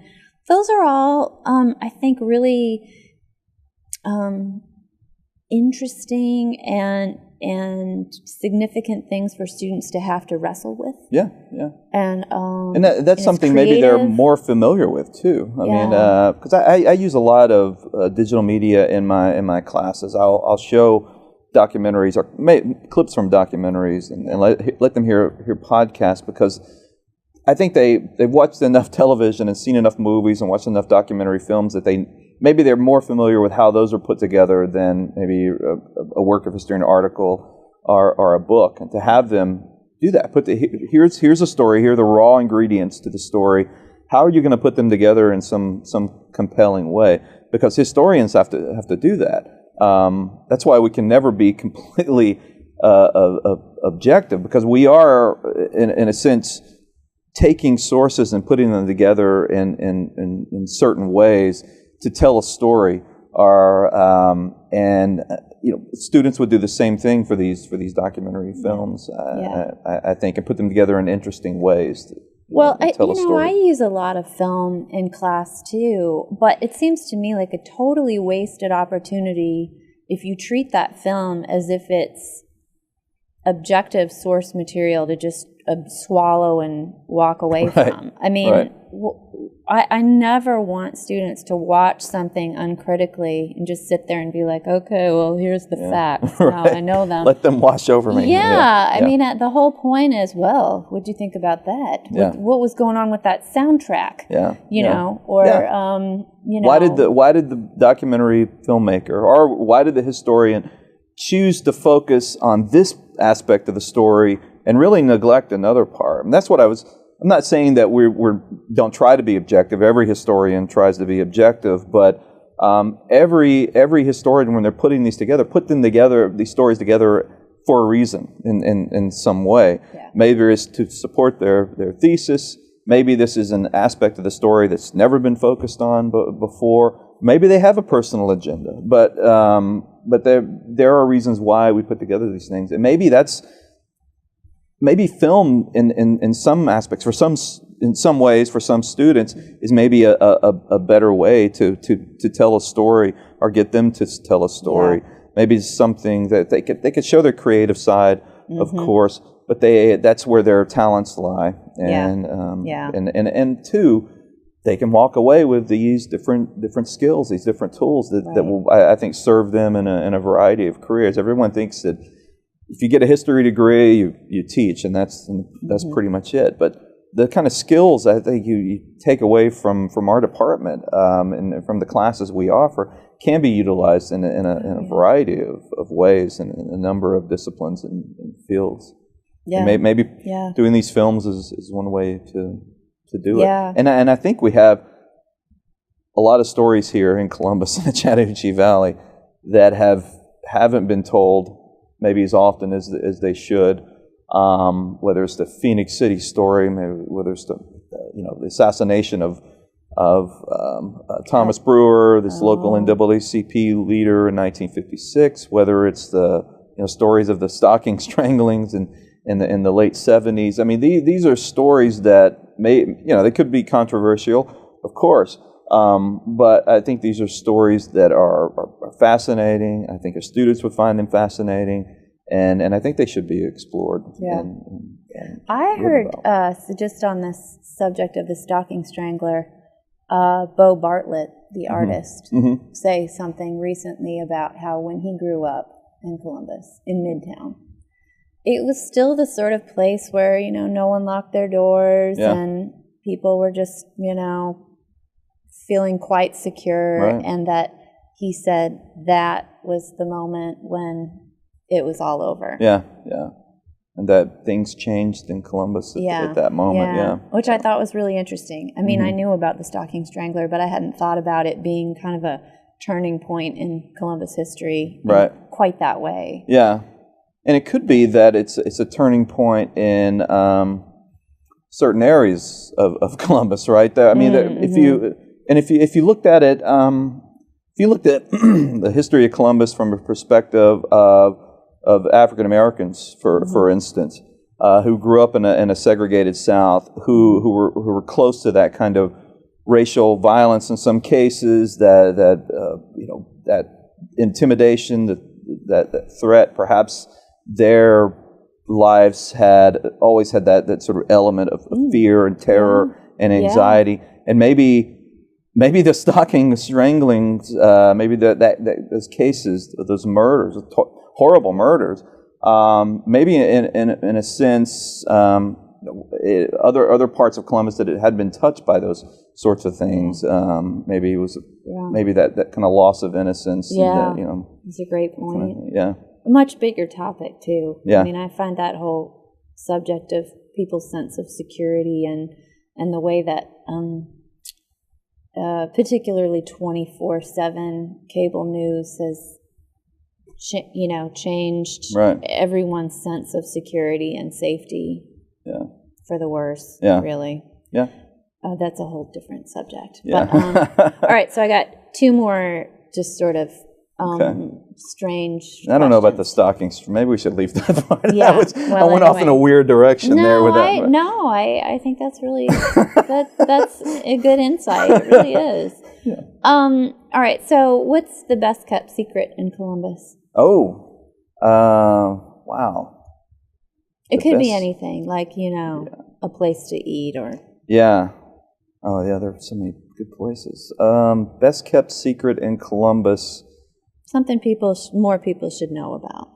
those are all, I think, really interesting and significant things for students to have to wrestle with. Yeah, yeah. And that's something maybe they're more familiar with too. I mean, because I use a lot of digital media in my classes. I'll show documentaries or clips from documentaries and let them hear podcasts, because I think they've watched enough television and seen enough movies and watched enough documentary films that maybe they're more familiar with how those are put together than maybe a work of history, an article, or a book. And to have them do that, here's a story, here are the raw ingredients to the story. How are you going to put them together in some compelling way? Because historians have to do that. That's why we can never be completely objective, because we are, in a sense, taking sources and putting them together in certain ways to tell a story. Students would do the same thing for these documentary films. I think, and put them together in interesting ways. I use a lot of film in class too, but it seems to me like a totally wasted opportunity if you treat that film as if it's objective source material to just swallow and walk away from. I mean, I never want students to watch something uncritically and just sit there and be like, okay, well, here's the facts. Now I know them. Let them wash over me. I mean, the whole point is, well, what'd you think about that? What was going on with that soundtrack? Why did the documentary filmmaker, or why did the historian choose to focus on this aspect of the story and really neglect another part? And that's what I'm not saying that we don't try to be objective. Every historian tries to be objective, but every historian, when they're putting these together, these stories together for a reason in some way. Yeah. Maybe it's to support their thesis. Maybe this is an aspect of the story that's never been focused on before. Maybe they have a personal agenda, but there are reasons why we put together these things, and maybe film in some aspects, in some ways, for some students, is maybe a better way to tell a story or get them to tell a story. Yeah. Maybe it's something that they could show their creative side, of course, but that's where their talents lie. And two, they can walk away with these different skills, these different tools that will, I think, serve them in a variety of careers. Everyone thinks that if you get a history degree, you teach, and that's pretty much it. But the kind of skills I think you take away from our department and from the classes we offer can be utilized in a variety of ways and in a number of disciplines and fields. Yeah. And maybe doing these films is one way to do it. And I think we have a lot of stories here in Columbus and the Chattahoochee Valley that haven't been told maybe as often as they should. Whether it's the Phoenix City story, maybe whether it's the the assassination of Thomas Brewer, this local NAACP leader in 1956. Whether it's the stories of the stocking stranglings in the late 70s. I mean, these are stories that they could be controversial, of course. But I think these are stories that are fascinating. I think our students would find them fascinating, and I think they should be explored. Yeah. And I heard, so just on this subject of the stocking strangler, Bo Bartlett, the artist, say something recently about how when he grew up in Columbus, in Midtown, it was still the sort of place where, no one locked their doors and people were just, feeling quite secure, and that he said that was the moment when it was all over. Yeah. And that things changed in Columbus at that moment, Which I thought was really interesting. I mean, I knew about the stocking strangler, but I hadn't thought about it being kind of a turning point in Columbus history quite that way. Yeah. And it could be that it's a turning point in certain areas of Columbus, right? I mean, if you looked at it, if you looked at the history of Columbus from a perspective of African Americans, for instance, who grew up in a segregated South, who were close to that kind of racial violence in some cases, that intimidation, that threat, perhaps their lives had always had that sort of element of fear and terror and anxiety, and maybe the stocking stranglings, maybe those cases, those murders, horrible murders, maybe in a sense, other parts of Columbus that it had been touched by those sorts of things. Maybe it was maybe that kind of loss of innocence. Yeah, it's a great point. A much bigger topic too. Yeah, I mean, I find that whole subject of people's sense of security and the way that particularly 24/7 cable news has changed everyone's sense of security and safety for the worse, really. Yeah. That's a whole different subject. Yeah. But, all right, so I got two more just sort of strange I don't know about the stockings. Maybe we should leave that part. Yeah. I went off in a weird direction there with that. I think that's really, that's a good insight. It really is. Yeah. All right, so what's the best kept secret in Columbus? Oh, wow. It could be anything, like, a place to eat or... Yeah. Oh, yeah, there are so many good places. Best kept secret in Columbus. Something more people should know about.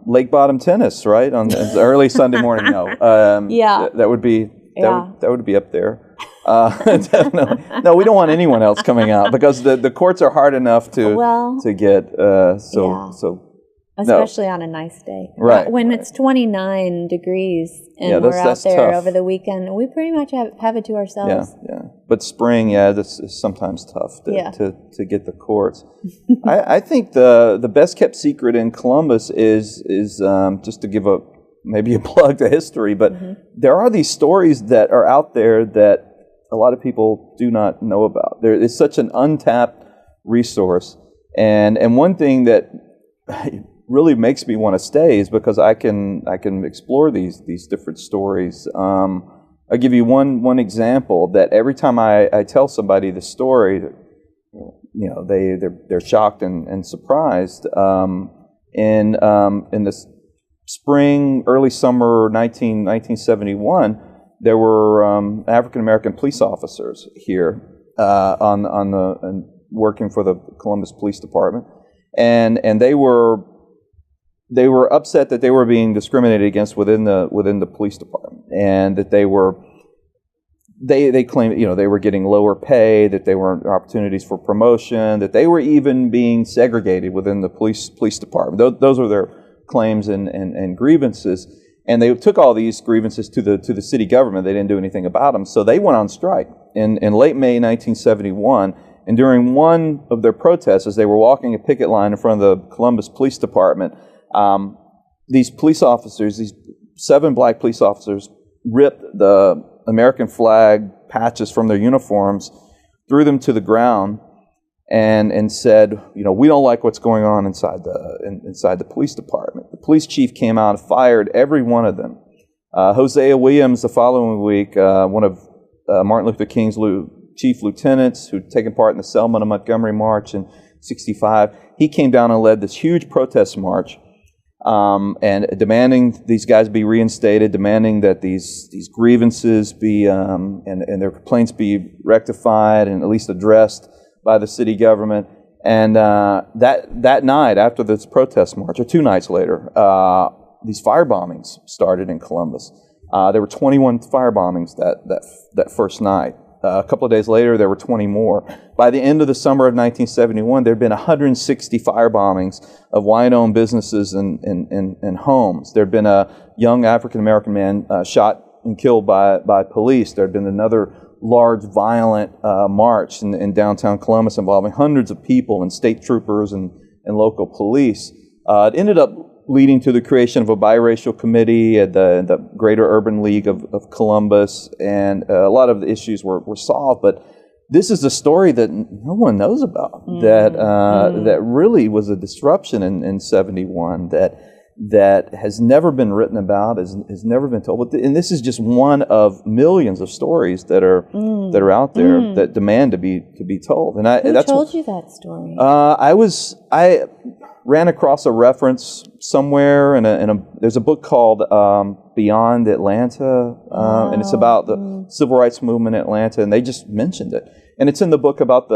Lake bottom tennis, right? On the early Sunday morning. No. That would be that would be up there. Definitely. No, we don't want anyone else coming out because the courts are hard enough to get. Especially on a nice day. Right. When it's 29 degrees and we're out there tough. Over the weekend, we pretty much have it to ourselves. Yeah. But spring, this is sometimes tough to get the courts. I think the best kept secret in Columbus is just to give maybe a plug to history, but there are these stories that are out there that a lot of people do not know about. There is such an untapped resource, and one thing that really makes me want to stay is because I can explore these different stories. I'll give you one example that every time I tell somebody the story, they're shocked and surprised. In the spring, early summer 1971, there were African American police officers here working for the Columbus Police Department, and they were upset that they were being discriminated against within the police department, and that they claimed they were getting lower pay, that there weren't opportunities for promotion, that they were even being segregated within the police department. Those were their claims and grievances, and they took all these grievances to the city government. They didn't do anything about them, so they went on strike in late May 1971. And during one of their protests, as they were walking a picket line in front of the Columbus Police Department, these police officers, these 7 black police officers, ripped the American flag patches from their uniforms, threw them to the ground, and said, we don't like what's going on inside the police department. The police chief came out and fired every one of them. Hosea Williams, the following week, one of Martin Luther King's chief lieutenants who'd taken part in the Selma to Montgomery March in '65, he came down and led this huge protest march, and demanding these guys be reinstated, demanding that these grievances be and their complaints be rectified and at least addressed by the city government. And that night, after this protest march, or 2 nights later, these fire bombings started in Columbus. There were 21 fire bombings that first night. A couple of days later, there were 20 more. By the end of the summer of 1971, there had been 160 fire bombings of white-owned businesses and homes. There had been a young African-American man shot and killed by police. There had been another large, violent march in downtown Columbus involving hundreds of people and state troopers and local police. It ended up leading to the creation of a biracial committee at the Greater Urban League of Columbus, and a lot of the issues were solved. But this is a story that no one knows about, that really was a disruption in '71 that has never been written about, has never been told. And this is just one of millions of stories that are out there that demand to be told. And Who told you that story? I ran across a reference somewhere there's a book called Beyond Atlanta, and it's about the civil rights movement in Atlanta, and they just mentioned it. And it's in the book about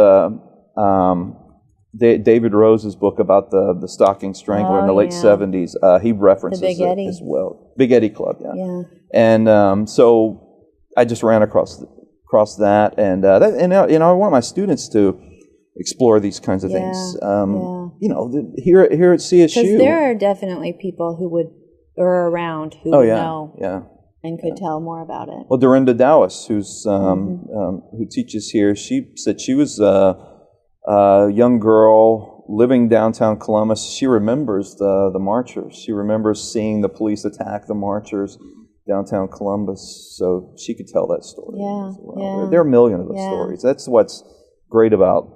David Rose's book about the stocking strangler in the late 70s. He references it as well. Big Eddie Club, yeah. And so I just ran across that, and I want my students to explore these kinds of things. Here at CSU, because there are definitely people who would or around who would know, and could tell more about it. Well, Dorinda Dowis, who teaches here, she said she was a young girl living downtown Columbus. She remembers the marchers. She remembers seeing the police attack the marchers downtown Columbus, so she could tell that story. There are a million of those stories. That's what's great about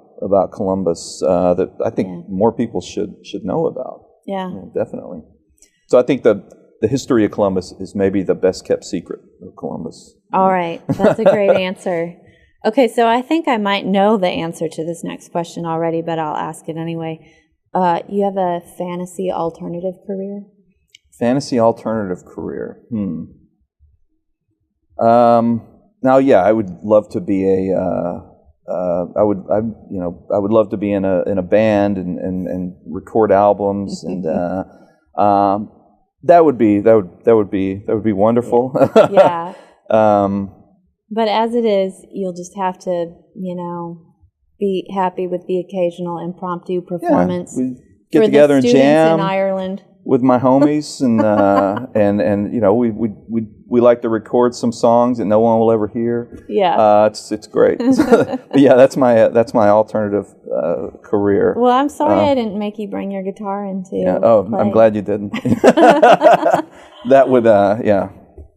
Columbus, that I think more people should know about. Definitely. So I think the history of Columbus is maybe the best kept secret of Columbus. All right, that's a great answer. Okay, so I think I might know the answer to this next question already, but I'll ask it anyway. You have a fantasy alternative career? Fantasy alternative career. Now, I would love to be I would love to be in a band and record albums, and that would be wonderful. Yeah. But as it is, you'll just have to, be happy with the occasional impromptu performance. We get together and jam in Ireland with my homies, and we like to record some songs that no one will ever hear. Yeah, it's great. But that's my alternative career. Well, I'm sorry I didn't make you bring your guitar into. I'm glad you didn't. That would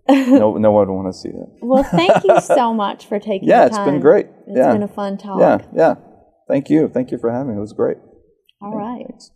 No one would want to see that. Well, thank you so much for taking the time. It's been great. It's been a fun talk. Yeah. Thank you for having me. It was great. All right. Thanks.